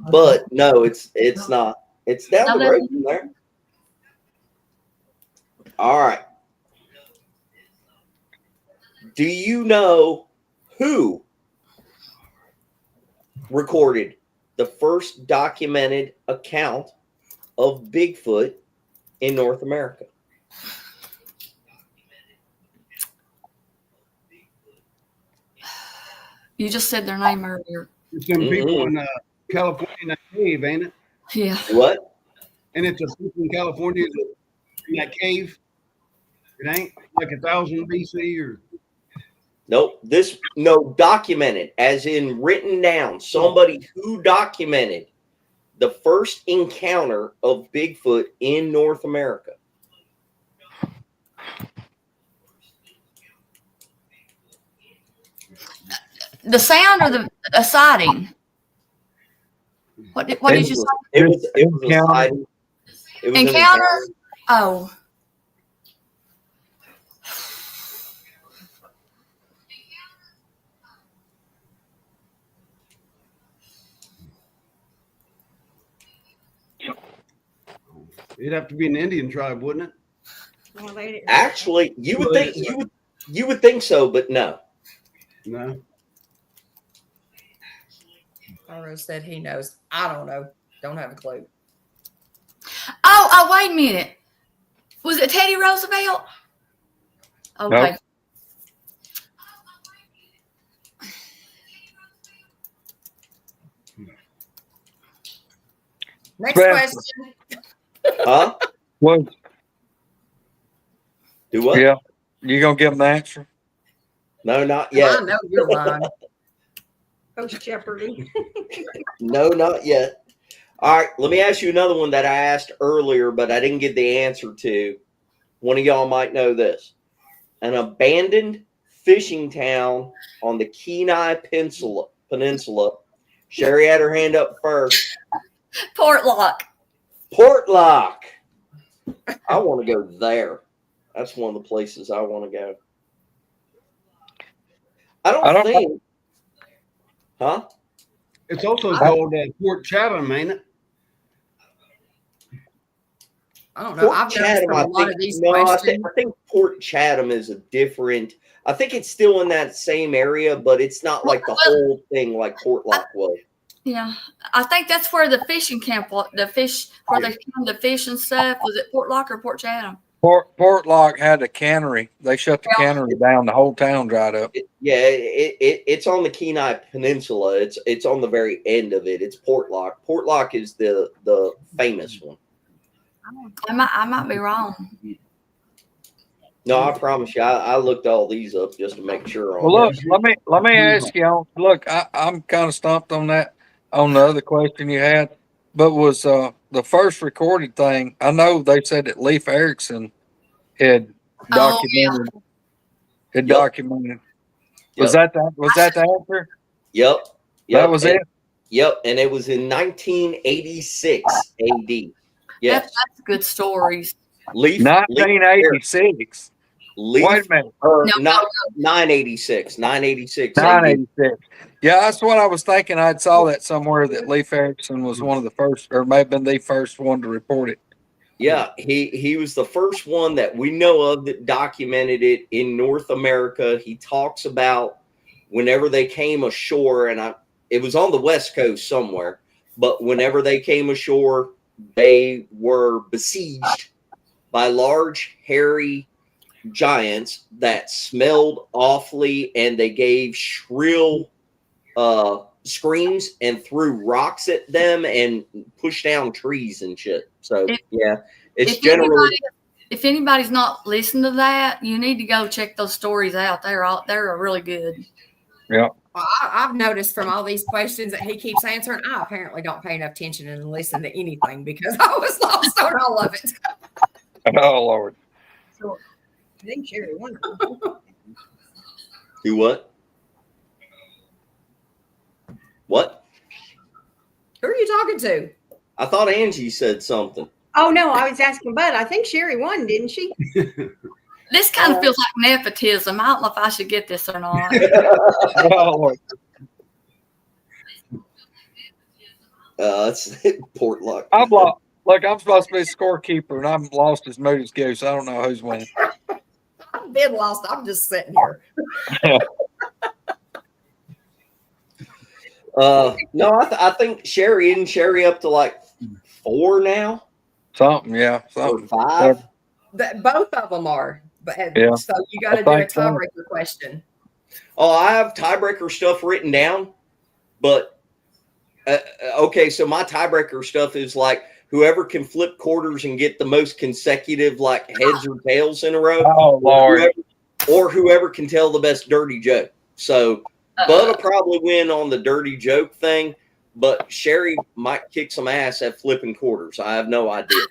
But no, it's not. It's down the road from there. All right. Do you know who recorded the first documented account of Bigfoot in North America? You just said their name earlier. It's them people in California in that cave, ain't it? Yeah. What? And it's a people in California in that cave. It ain't like 1000 BC or. Nope. Documented, as in written down. Somebody who documented the first encounter of Bigfoot in North America. The sound or the sighting? What did you say? It was a sighting. It was an Encounter? Oh. It'd have to be an Indian tribe, wouldn't it? Actually, you would think so, but no. No. Taro said he knows. I don't know. Don't have a clue. Oh, wait a minute. Was it Teddy Roosevelt? Okay. Nope. Next Spencer. question. Huh? What? Do what? Yeah. You gonna give them the answer? No, not yet. I know you're lying. Coach Jeopardy. No, not yet. All right, let me ask you another one that I asked earlier, but I didn't get the answer to. One of y'all might know this. An abandoned fishing town on the Kenai Peninsula. Sherry had her hand up first. Portlock. Portlock. I want to go there. That's one of the places I want to go. I don't think. Huh? It's also called Port Chatham, ain't it? I don't know. Port I've noticed Chatham, from a lot of these I questions. think Port Chatham is a different. I think it's still in that same area, but it's not like the whole thing like Portlock was. Yeah, I think that's where the fishing camp, where they come to fish and stuff. Was it Portlock or Port Chatham? Portlock had a cannery. They shut the cannery down. The whole town dried up. It's on the Kenai Peninsula. It's on the very end of it. It's Portlock. Portlock is the famous one. I might be wrong. No, I promise you. I looked all these up just to make sure. Well, look, let me ask you. Look, I'm kind of stumped on that. On the other question you had, but was the first recorded thing? I know they said that Leif Erikson had documented. Documented. Was that the answer? Yep. That was it. Yep, and it was in 1986 AD. Yes, that's good stories. 1986. Wait a minute. Not 986. 986. 986. Yeah, that's what I was thinking. I saw that somewhere that Leif Erikson was one of the first, or may have been the first one to report it. Yeah, he was the first one that we know of that documented it in North America. He talks about whenever they came ashore, and it was on the West Coast somewhere, but whenever they came ashore, they were besieged by large, hairy giants that smelled awfully, and they gave shrill screams and threw rocks at them and pushed down trees and shit. So it's generally. If anybody's not listened to that, you need to go check those stories out. They're really good. Yeah. Well, I've noticed from all these questions that he keeps answering, I apparently don't pay enough attention and listen to anything because I was lost on all of it. Oh Lord. So I think Sherry won. Do what? What? Who are you talking to? I thought Angie said something. Oh no, I was asking Bud. I think Sherry won, didn't she? This kind of feels like nepotism. I don't know if I should get this or not. It's Portlock. I'm supposed to be a scorekeeper, and I'm lost as mood as goose. I don't know who's winning. I've been lost. I'm just sitting here. No, I think Sherry up to like 4 now. Something. Or 5. Both of them are. But Yeah. So you got to do a tiebreaker question. Oh, I have tiebreaker stuff written down, but okay. So my tiebreaker stuff is like whoever can flip quarters and get the most consecutive like heads or tails in a row. Oh Lord. Or whoever can tell the best dirty joke. So Bud will probably win on the dirty joke thing, but Sherry might kick some ass at flipping quarters. I have no idea.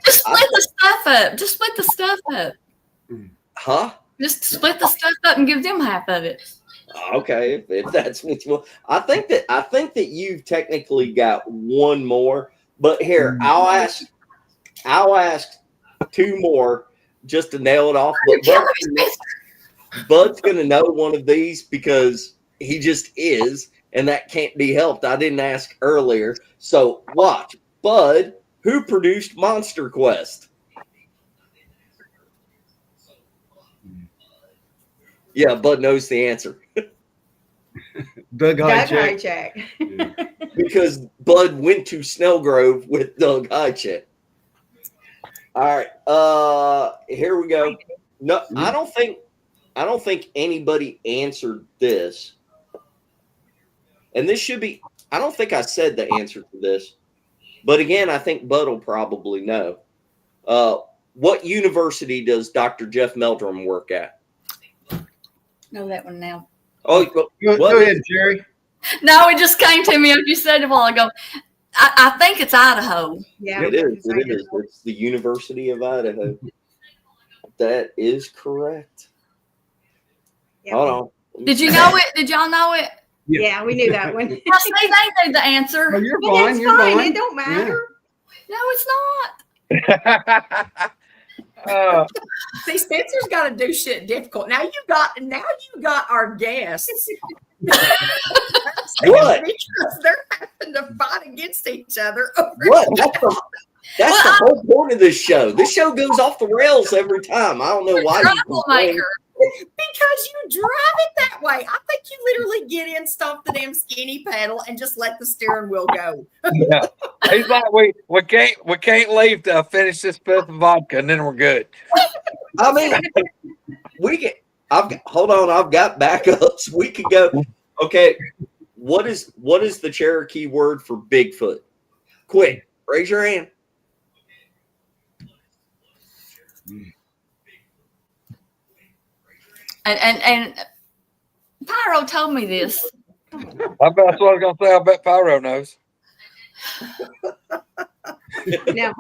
Just split the stuff up. Just split the stuff up. Huh? Just split the stuff up and give them half of it. Okay, if that's what you want. I think that you've technically got one more, but here I'll ask two more just to nail it off. But Bud's gonna know one of these because he just is, and that can't be helped. I didn't ask earlier, so watch. Bud, who produced Monster Quest? Yeah, Bud knows the answer. Doug Hijack. Because Bud went to Snellgrove with Doug Hijack. All right, here we go. No, I don't think anybody answered this. And this should be, I don't think I said the answer to this. But again, I think Bud will probably know. What university does Dr. Jeff Meldrum work at? Know that one now. Oh, go ahead, Jerry. No, it just came to me as you said a while ago. I think it's Idaho. Yeah, it is. It is. It's the University of Idaho. That is correct. Yeah. Hold on. Did you know it? Did y'all know it? Yeah, we knew that one. I see they knew the answer. Oh, you're Well, fine. that's You're fine. fine. It don't matter. No, it's not. See, Spencer's got to do shit difficult. Now you got our guests. What? Because they're having to fight against each other. What? That's the whole point of this show. This show goes off the rails every time. I don't know why. Troublemaker. Because you drive it that way. I think you literally get in, stop the damn skinny pedal, and just let the steering wheel go. Yeah. He's like, we can't leave to finish this fifth of vodka, and then we're good. I mean, hold on. I've got backups. We could go. Okay, what is the Cherokee word for Bigfoot? Quick, raise your hand. And Pyro told me this. That's what I was going to say. I bet Pyro knows. No.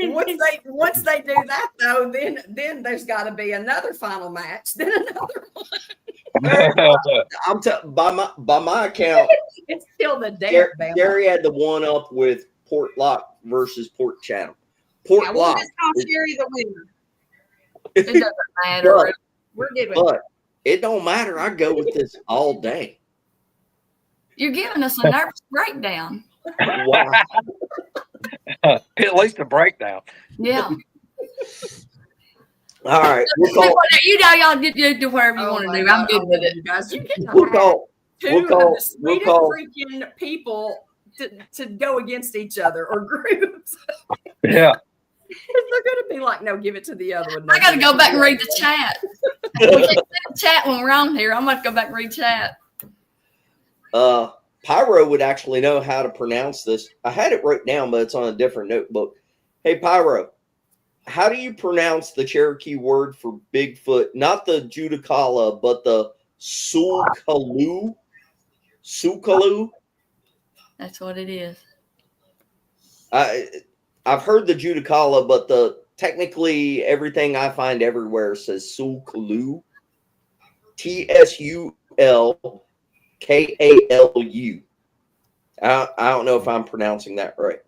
Once they do that though, then there's got to be another final match, then another one. By my account, it's still the death. Gary had the one up with Port Lock versus Port Chatham. Port Lock. Just call Sherry the winner. It doesn't matter. We're good with But it don't matter. I go with this all day. You're giving us a nervous breakdown. Wow. At least a breakdown. Yeah. All right. We'll call, y'all do whatever you want to do. I'm good with it. You guys, you can we'll call, two of the sweetest freaking people to go against each other or groups. Yeah. They're going to be like, no, give it to the other one. I got to go back and read the chat. We can't chat when we're on here. I'm going to go back and read chat. Pyro would actually know how to pronounce this. I had it wrote down, but it's on a different notebook. Hey, Pyro, how do you pronounce the Cherokee word for Bigfoot? Not the Judicala, but the Sulkalu? Sulkalu? That's what it is. I've heard the Judicala, but technically everything I find everywhere says Sulkalu. TSULKALU. I don't know if I'm pronouncing that right.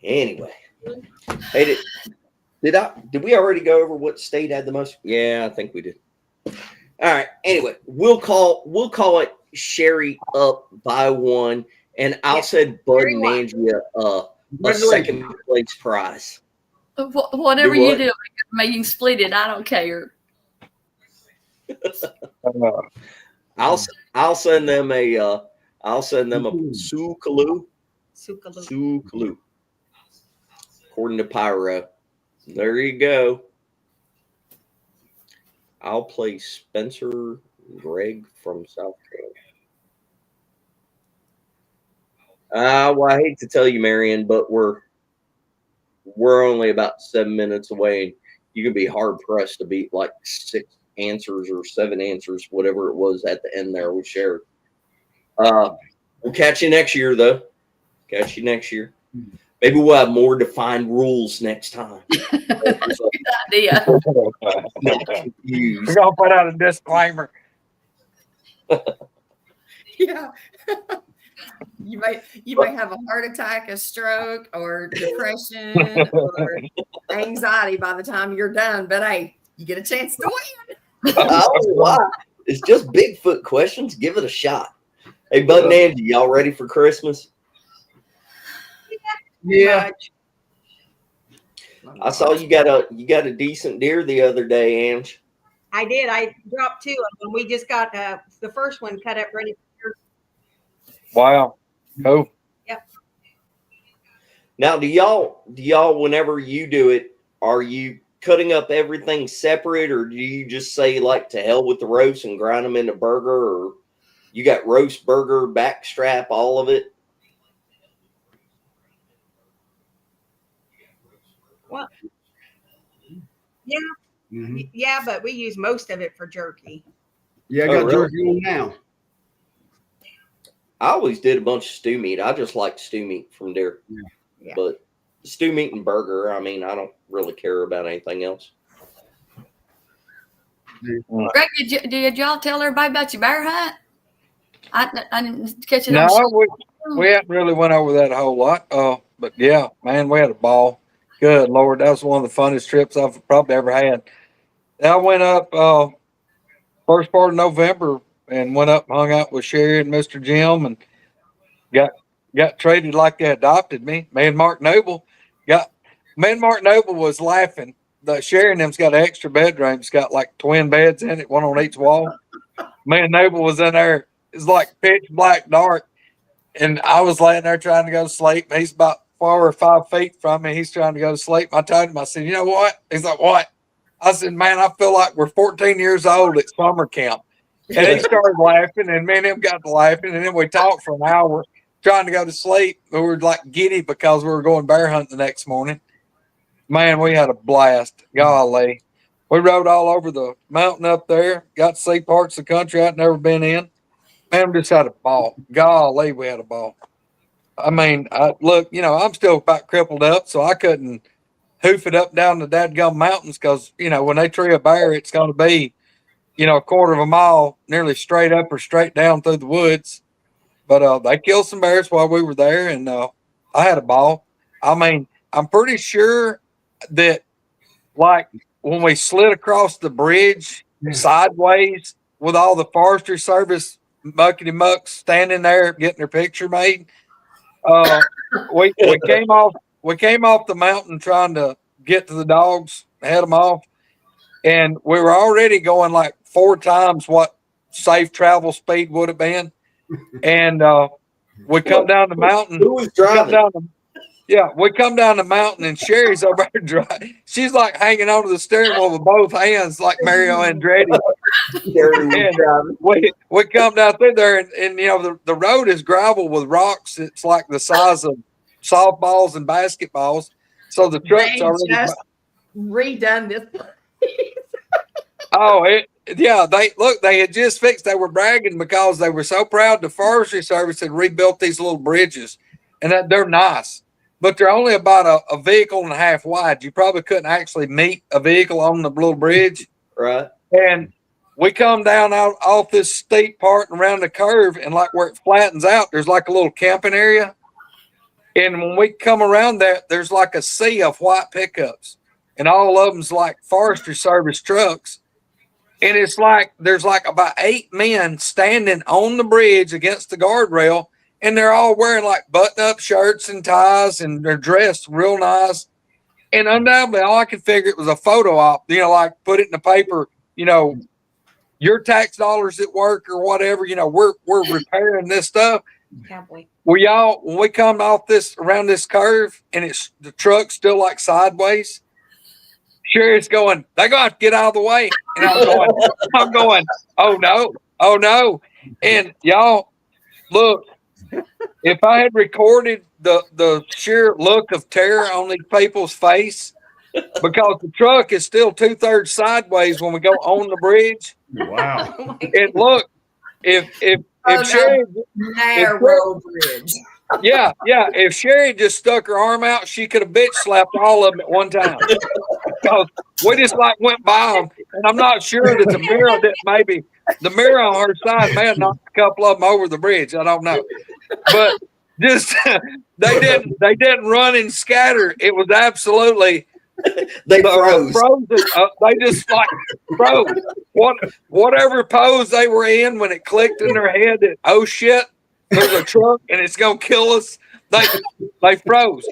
Anyway, hey, did we already go over what state had the most? Yeah, I think we did. All right. Anyway, we'll call it Sherry up by one, and I'll send Bud and Angie a second place prize. Whatever you do, you can split it. I don't care. I'll send them a Sulkalu. Sulkalu. According to Pyro. There you go. I'll play Spencer Greg from South Carolina. Well, I hate to tell you, Marion, but we're only about 7 minutes away. You can be hard pressed to beat like 6 answers or 7 answers, whatever it was at the end there with Sherry. We'll catch you next year, though. Catch you next year. Maybe we'll have more defined rules next time. Good idea. We're gonna put out a disclaimer. Yeah. You may have a heart attack, a stroke, or depression, or anxiety by the time you're done. But hey, you get a chance to win. Why? It's just Bigfoot questions. Give it a shot. Hey, Bud and Angie, y'all ready for Christmas? Yeah. I saw you got a decent deer the other day, Ange. I did. I dropped 2 of them. We just got the first one cut up ready for Wow. Cool. Yep. Now, do y'all whenever you do it, are you cutting up everything separate, or do you just say like to hell with the roast and grind them into burger, or you got roast, burger, backstrap, all of it? Well, yeah. Yeah, but we use most of it for jerky. Yeah, I got jerky on now. I always did a bunch of stew meat. I just like stew meat from deer. Yeah. But stew meat and burger, I mean, I don't really care about anything else. Greg, did y'all tell everybody about your bear hunt? I didn't catch it. No, on we haven't really went over that a whole lot. But yeah, man, we had a ball. Good Lord, that was one of the funnest trips I've probably ever had. I went up first part of November and went up and hung out with Sherry and Mr. Jim and got traded like they adopted me. Me and Mark Noble was laughing. The Sherry and them's got an extra bedroom. It's got like twin beds in it, one on each wall. Me and Noble was in there. It's like pitch black dark. And I was laying there trying to go to sleep. He's about 4 or 5 feet from me. He's trying to go to sleep. I told him, I said, you know what? He's like, what? I said, man, I feel like we're 14 years old at summer camp. And he started laughing, and me and him got to laughing, and then we talked for an hour trying to go to sleep. We were like giddy because we were going bear hunting the next morning. Man, we had a blast. Golly. We rode all over the mountain up there, got to see parts of the country I'd never been in. Man, we just had a ball. Golly, we had a ball. I mean, look, I'm still about crippled up, so I couldn't hoof it up down the dadgum mountains because, when they tree a bear, it's going to be, a quarter of a mile nearly straight up or straight down through the woods. But they killed some bears while we were there, and I had a ball. I mean, I'm pretty sure that, like, when we slid across the bridge sideways with all the Forestry Service muckety mucks standing there getting their picture made, we came off the mountain trying to get to the dogs, head them off, and we were already going like 4 times what safe travel speed would have been. And we come down the mountain. Who was driving? We come down the mountain, and Sherry's over there driving. She's like hanging onto the steering wheel with both hands, like Mario Andretti. And we come down through there, and the road is gravel with rocks. It's like the size of softballs and basketballs. So the trucks already just redone this place. They had just fixed. They were bragging because they were so proud the Forestry Service had rebuilt these little bridges, and that they're nice. But they're only about a vehicle and a half wide. You probably couldn't actually meet a vehicle on the little bridge. Right. And we come down out off this steep part and around the curve, and like where it flattens out, there's like a little camping area. And when we come around that, there's like a sea of white pickups, and all of them's like Forestry Service trucks. And it's like there's like about 8 men standing on the bridge against the guardrail. And they're all wearing like button-up shirts and ties, and they're dressed real nice. And undoubtedly, all I could figure it was a photo op, like put it in the paper, your tax dollars at work or whatever, we're repairing this stuff. Cowboy. Well, when we come off around this curve, and it's the truck's still like sideways, Sherry's going, they're going to have to get out of the way. And I'm going, oh no. And y'all, look. If I had recorded the sheer look of terror on these people's face, because the truck is still 2/3 sideways when we go on the bridge. Wow. And look, if if Sherry, narrow bridge. yeah, if Sherry just stuck her arm out, she could have bitch slapped all of them at one time. Because we just like went by them, and I'm not sure that the mirror on her side may have knocked a couple of them over the bridge. I don't know, but just they didn't run and scatter. It was absolutely they froze. Frozen. They just like froze. Whatever pose they were in when it clicked in their head that oh shit, there's a truck and it's gonna kill us. They froze.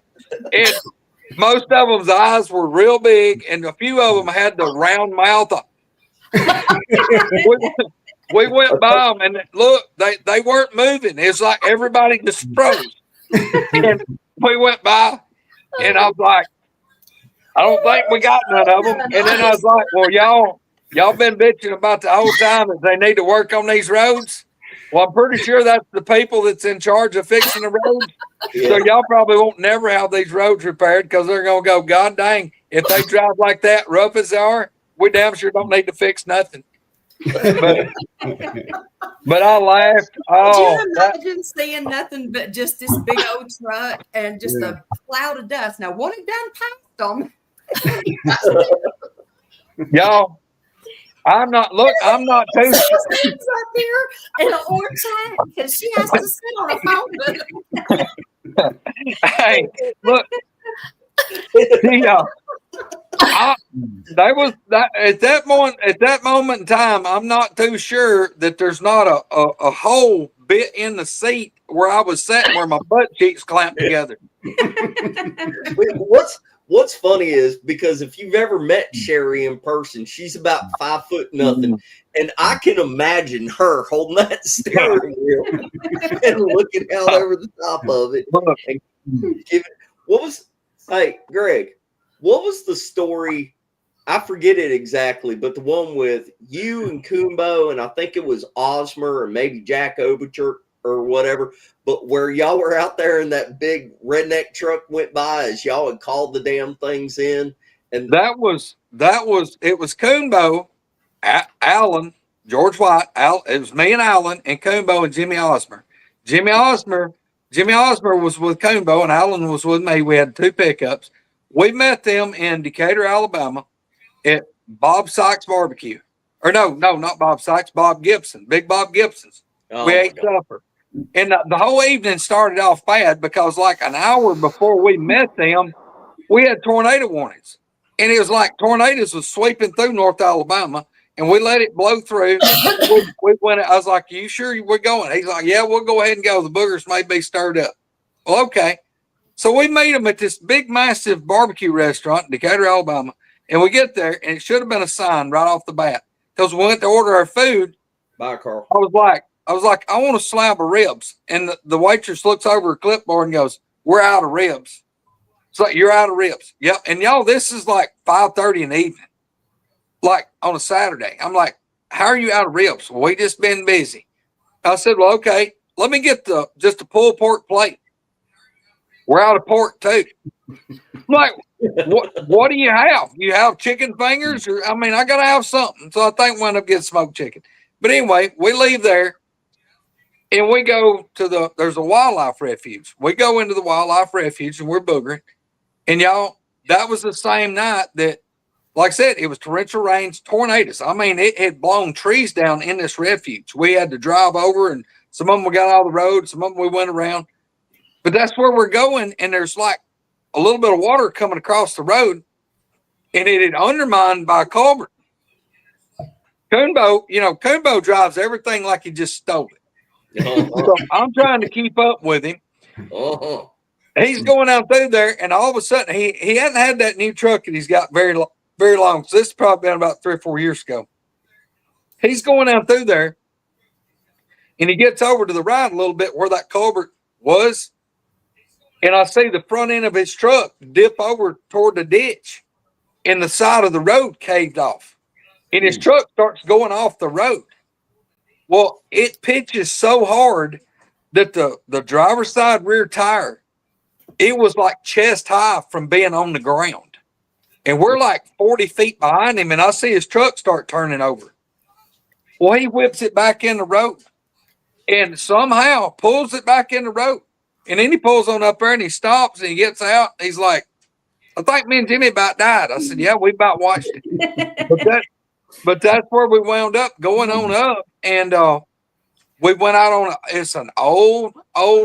And most of them's eyes were real big, and a few of them had the round mouth. We went by them, and look, they weren't moving. It's like everybody just froze. And we went by, and I was like, I don't think we got none of them. And then I was like, well, y'all been bitching about the whole time that they need to work on these roads. Well, I'm pretty sure that's the people that's in charge of fixing the roads. Yeah. So y'all probably won't never have these roads repaired because they're going to go, God dang, if they drive like that, rough as they are, we damn sure don't need to fix nothing. But I laughed. Oh, could you imagine seeing nothing but just this big old truck and just a cloud of dust? Now, one had done past them. Y'all, I'm not too right there in an orange hat because she has to sit on a phone. Hey, look, at that moment in time, I'm not too sure that there's not a hole bit in the seat where I was sitting where my butt cheeks clamped together. What's funny is because if you've ever met Sherry in person, she's about 5 foot nothing, and I can imagine her holding that steering wheel and looking out over the top of it. Hey, Greg, what was the story? I forget it exactly, but the one with you and Kumbo, and I think it was Osmer or maybe Jack Oberchurch or whatever, but where y'all were out there and that big redneck truck went by as y'all had called the damn things in. And it was Kumbo, Alan, George White, it was me and Alan and Kumbo and Jimmy Osmer. Jimmy Osmer was with Kumbo and Alan was with me. We had 2 pickups. We met them in Decatur, Alabama at Bob Sykes Barbecue. Or no, not Bob Sykes, Bob Gibson, Big Bob Gibson's. We ate supper. And the whole evening started off bad because like an hour before we met them, we had tornado warnings. And it was like tornadoes was sweeping through North Alabama, and we let it blow through. we went. I was like, you sure we're going? He's like, yeah, we'll go ahead and go. The boogers may be stirred up. Well, okay. So we meet them at this big, massive barbecue restaurant in Decatur, Alabama. And we get there, and it should have been a sign right off the bat. Because we went to order our food. Bye, Carl. I was like, I want a slab of ribs. And the waitress looks over her clipboard and goes, we're out of ribs. It's like, you're out of ribs. Yep. And y'all, this is like 5:30 in the evening, like on a Saturday. I'm like, how are you out of ribs? Well, we just been busy. I said, well, okay, let me get just a pulled pork plate. We're out of pork too. I'm like, what do you have? You have chicken fingers? Or I mean, I got to have something. So I think we end up getting smoked chicken. But anyway, we leave there and we go to there's a wildlife refuge. We go into the wildlife refuge and we're boogering. And y'all, that was the same night that, like I said, it was torrential rains, tornadoes. I mean, it had blown trees down in this refuge. We had to drive over, and some of them we got out of the road, some of them we went around. But that's where we're going, and there's like a little bit of water coming across the road, and it had undermined by a culvert. Kumbo drives everything like he just stole it. So I'm trying to keep up with him. He's going out through there, and all of a sudden, he hadn't had that new truck that he's got very long. So this has probably been about 3 or 4 years ago. He's going out through there, and he gets over to the right a little bit where that culvert was, and I see the front end of his truck dip over toward the ditch, and the side of the road caved off, and his truck starts going off the road. Well, it pitches so hard that the driver's side rear tire, it was like chest high from being on the ground. And we're like 40 feet behind him, and I see his truck start turning over. Well, he whips it back in the road. and somehow pulls it back in the road. And then he pulls on up there and he stops and he gets out. He's like, I think me and Jimmy about died. I said, yeah, we about watched it. But that's where we wound up going on up. And we went out on it's an old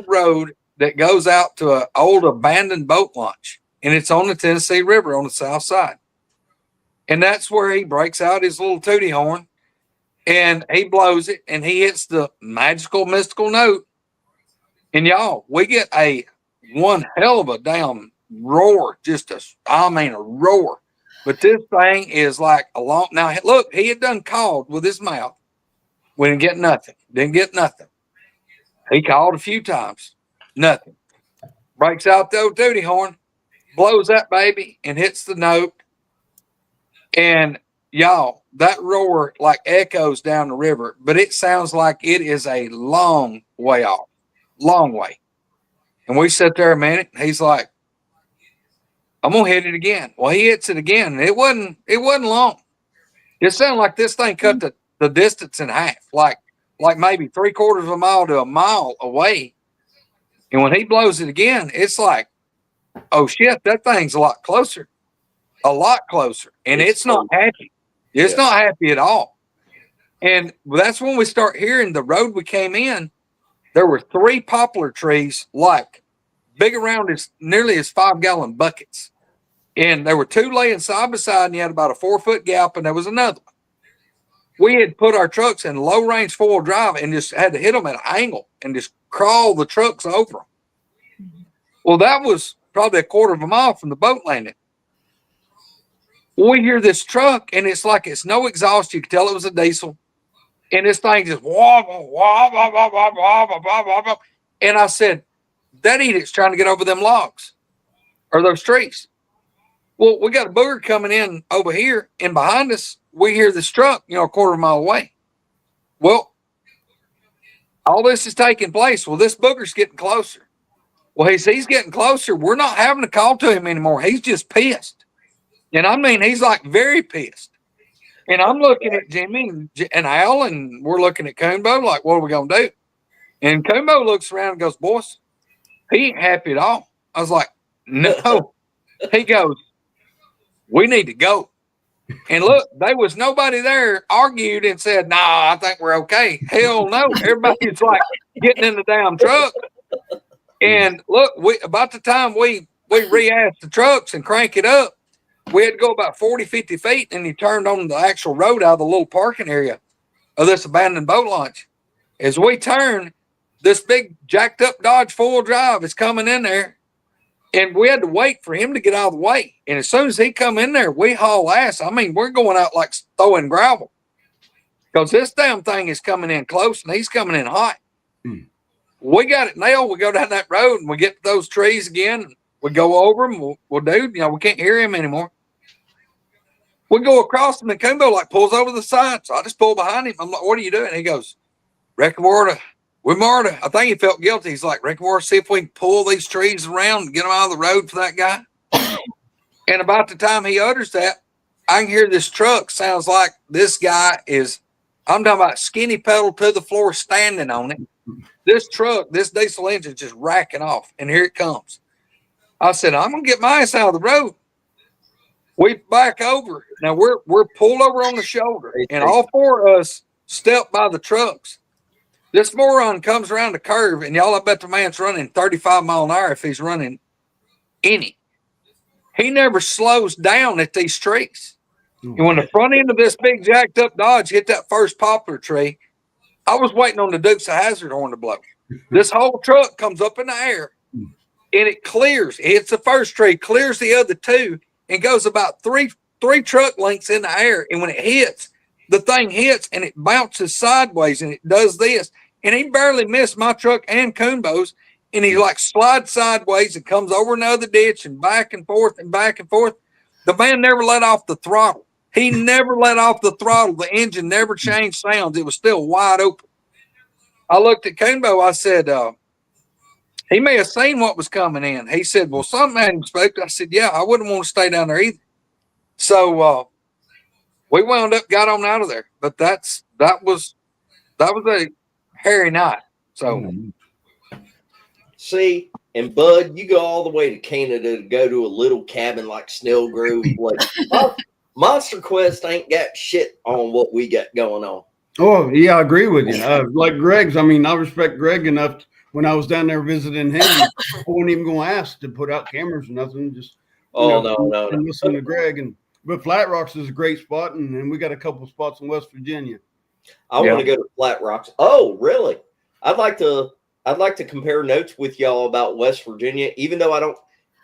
road that goes out to an old abandoned boat launch. And it's on the Tennessee River on the south side. And that's where he breaks out his little tootie horn and he blows it and he hits the magical, mystical note. And y'all, we get a one hell of a damn roar, a roar. But this thing is like a long, now look, he had done called with his mouth. We didn't get nothing. He called a few times, nothing. Breaks out the old tootie horn, blows that baby and hits the note. And y'all, that roar like echoes down the river, but it sounds like it is a long way off, long way. And we sit there a minute. He's like, I'm going to hit it again. Well, he hits it again. And it wasn't long. It sounded like this thing cut the distance in half, like maybe 3/4 of a mile to a mile away. And when he blows it again, it's like, oh shit, that thing's a lot closer. And it's not happy. It's not happy at all. And that's when we start hearing the road we came in. There were 3 poplar trees, like big around as nearly as 5-gallon buckets. And there were 2 laying side by side, and you had about a 4-foot gap, and there was another one. We had put our trucks in low range 4-wheel drive and just had to hit them at an angle and just crawl the trucks over them. Well, that was probably 1/4 of a mile from the boat landing. We hear this truck, and it's like it's no exhaust. You could tell it was a diesel. And this thing just wobble, wobble, wobble, wobble, wobble, wobble. And I said, that idiot's trying to get over them logs or those trees. Well, we got a booger coming in over here, and behind us, we hear this truck, 1/4 mile away. Well, all this is taking place. Well, this booger's getting closer. Well, he's getting closer. We're not having to call to him anymore. He's just pissed. And I mean, he's like very pissed. And I'm looking at Jimmy and Al, and we're looking at Coonbo like, what are we going to do? And Coonbo looks around and goes, boys, he ain't happy at all. I was like, no. He goes, we need to go. And look, there was nobody there argued and said, nah, I think we're okay. Hell no. Everybody's like getting in the damn truck. And look, about the time we re-ass the trucks and crank it up, we had to go about 40, 50 feet, and he turned on the actual road out of the little parking area of this abandoned boat launch. As we turn, this big jacked up Dodge 4-wheel drive is coming in there, and we had to wait for him to get out of the way. And as soon as he come in there, we haul ass. I mean, we're going out like throwing gravel because this damn thing is coming in close, and he's coming in hot. We got it nailed. We go down that road, and we get to those trees again. We go over them. Well, dude, we can't hear him anymore. We go across him, and Coonbo like pulls over the side. So I just pull behind him. I'm like, what are you doing? He goes, reckon we Marta. I think he felt guilty. He's like, reckon we're see if we can pull these trees around and get them out of the road for that guy. And about the time he utters that, I can hear this truck sounds like this guy is, I'm talking about skinny pedal to the floor standing on it. This truck, this diesel engine just racking off. And here it comes. I said, I'm going to get my ass out of the road. We back over. Now we're pulled over on the shoulder, and all 4 of us step by the trucks. This moron comes around the curve, and y'all, I bet the man's running 35 mile an hour if he's running any. He never slows down at these trees. And when the front end of this big jacked up Dodge hit that first poplar tree, I was waiting on the Dukes of Hazzard horn to blow. This whole truck comes up in the air, and it clears. It hits the first tree, clears the other 2, and goes about three truck lengths in the air. And when it hits, the thing hits and it bounces sideways and it does this. And he barely missed my truck and Coonbo's. And he like slides sideways and comes over another ditch and back and forth and back and forth. The man never let off the throttle. He never let off the throttle. The engine never changed sounds. It was still wide open. I looked at Coonbo. I said, he may have seen what was coming in. He said, well, something had him spooked. I said, yeah, I wouldn't want to stay down there either. So we wound up, got on out of there. But that was a hairy night. So, see, and Bud, you go all the way to Canada to go to a little cabin like Snell Grove. Like, Monster Quest ain't got shit on what we got going on. Oh, yeah, I agree with you. Like Greg's, I mean, I respect Greg enough. When I was down there visiting him, I wasn't even going to ask to put out cameras or nothing. Just no. Listen to Greg. But Flat Rocks is a great spot, and we got a couple of spots in West Virginia. I want to go to Flat Rocks. Oh, really? I'd like to compare notes with y'all about West Virginia, even though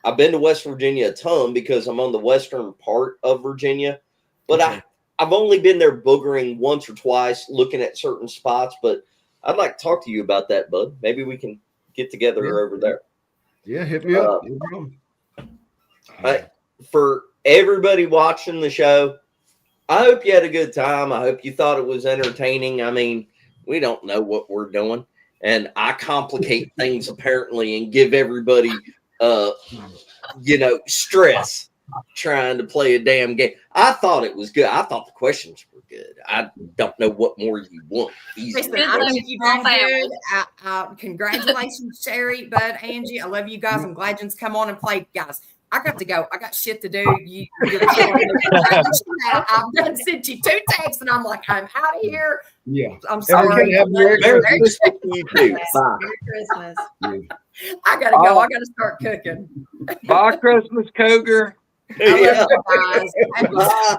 I've been to West Virginia a ton because I'm on the western part of Virginia, but I've only been there boogering once or twice looking at certain spots, but I'd like to talk to you about that, Bud. Maybe we can get together over there. Yeah, hit me up. For everybody watching the show, I hope you had a good time. I hope you thought it was entertaining. I mean, we don't know what we're doing, and I complicate things apparently and give everybody, stress trying to play a damn game. I thought it was good. I thought the questions were good. I don't know what more you want. Listen, I think you done good. Congratulations, Sherry, Bud, Angie. I love you guys. I'm glad you've come on and played, guys. I got to go. I got shit to do. I've done sent you 2 texts, and I'm like, I'm out of here. Yeah. I'm sorry. Merry Christmas to you too. Bye. Merry Christmas. I gotta go. I gotta start cooking. Bye, Christmas Cougar. I love you guys.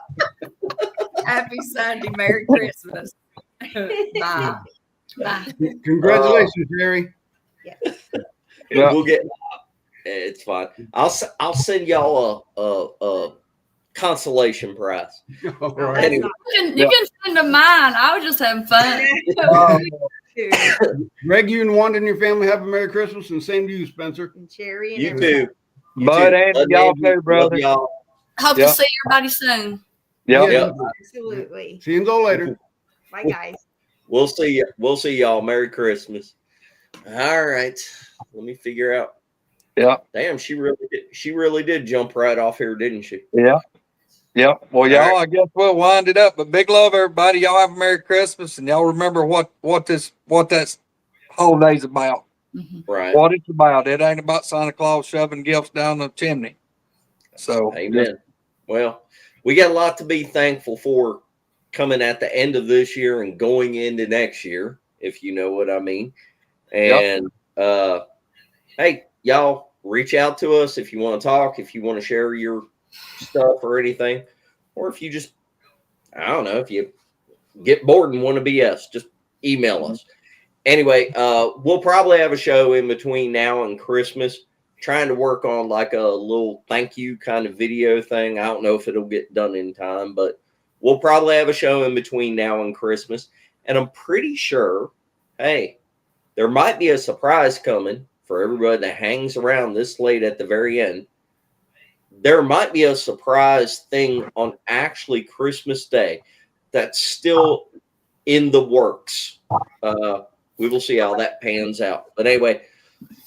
Happy Sunday. Merry Christmas. Bye. Bye. Congratulations, Jerry. Yeah. We'll get. It's fine. I'll send y'all a consolation prize. Right. Anyway. You can send them mine. I was just having fun. Greg, you and Wanda and your family have a Merry Christmas, and same to you, Spencer. And Cherry and You everybody. too. Bud and y'all too, brother. Y'all. Hope to see everybody soon. Yep. Absolutely. See you all later. Bye, guys. We'll see you. We'll see y'all. Merry Christmas. All right. Let me figure out. Yeah. Damn, she really did jump right off here, didn't she? Yeah. Yep. Well, y'all, I guess we'll wind it up. But big love, everybody. Y'all have a Merry Christmas, and y'all remember what that holiday's about. Right. What it's about. It ain't about Santa Claus shoving gifts down the chimney. So, amen. Well, we got a lot to be thankful for coming at the end of this year and going into next year, if you know what I mean. And hey, y'all reach out to us if you want to talk, if you want to share your stuff or anything, or if you just, I don't know, if you get bored and want to BS, just email us. Anyway, we'll probably have a show in between now and Christmas, trying to work on like a little thank you kind of video thing. I don't know if it'll get done in time, but we'll probably have a show in between now and Christmas. And I'm pretty sure, hey, there might be a surprise coming for everybody that hangs around this late at the very end. There might be a surprise thing on actually Christmas Day that's still in the works. We will see how that pans out. But anyway,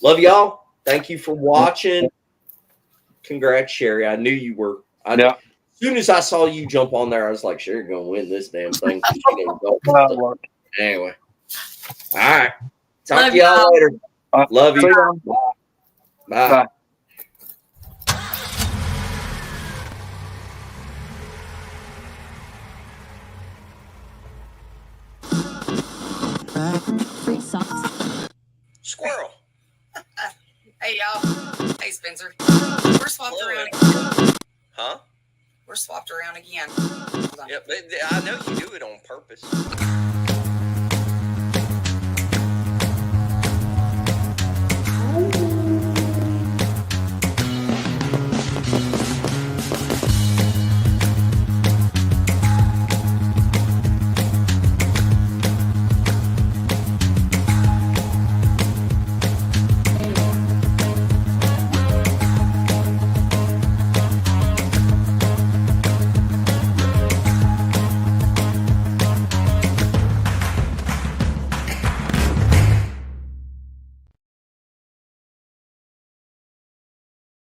love y'all. Thank you for watching. Congrats, Sherry. I knew you were. As soon as I saw you jump on there, I was like, Sherry's going to win this damn thing. Anyway. All right. Talk to y'all later. Love you. Bye. Squirrel. Hey, y'all. Hey, Spencer. We're swapped around again. Huh? We're swapped around again. Yep. I know you do it on purpose.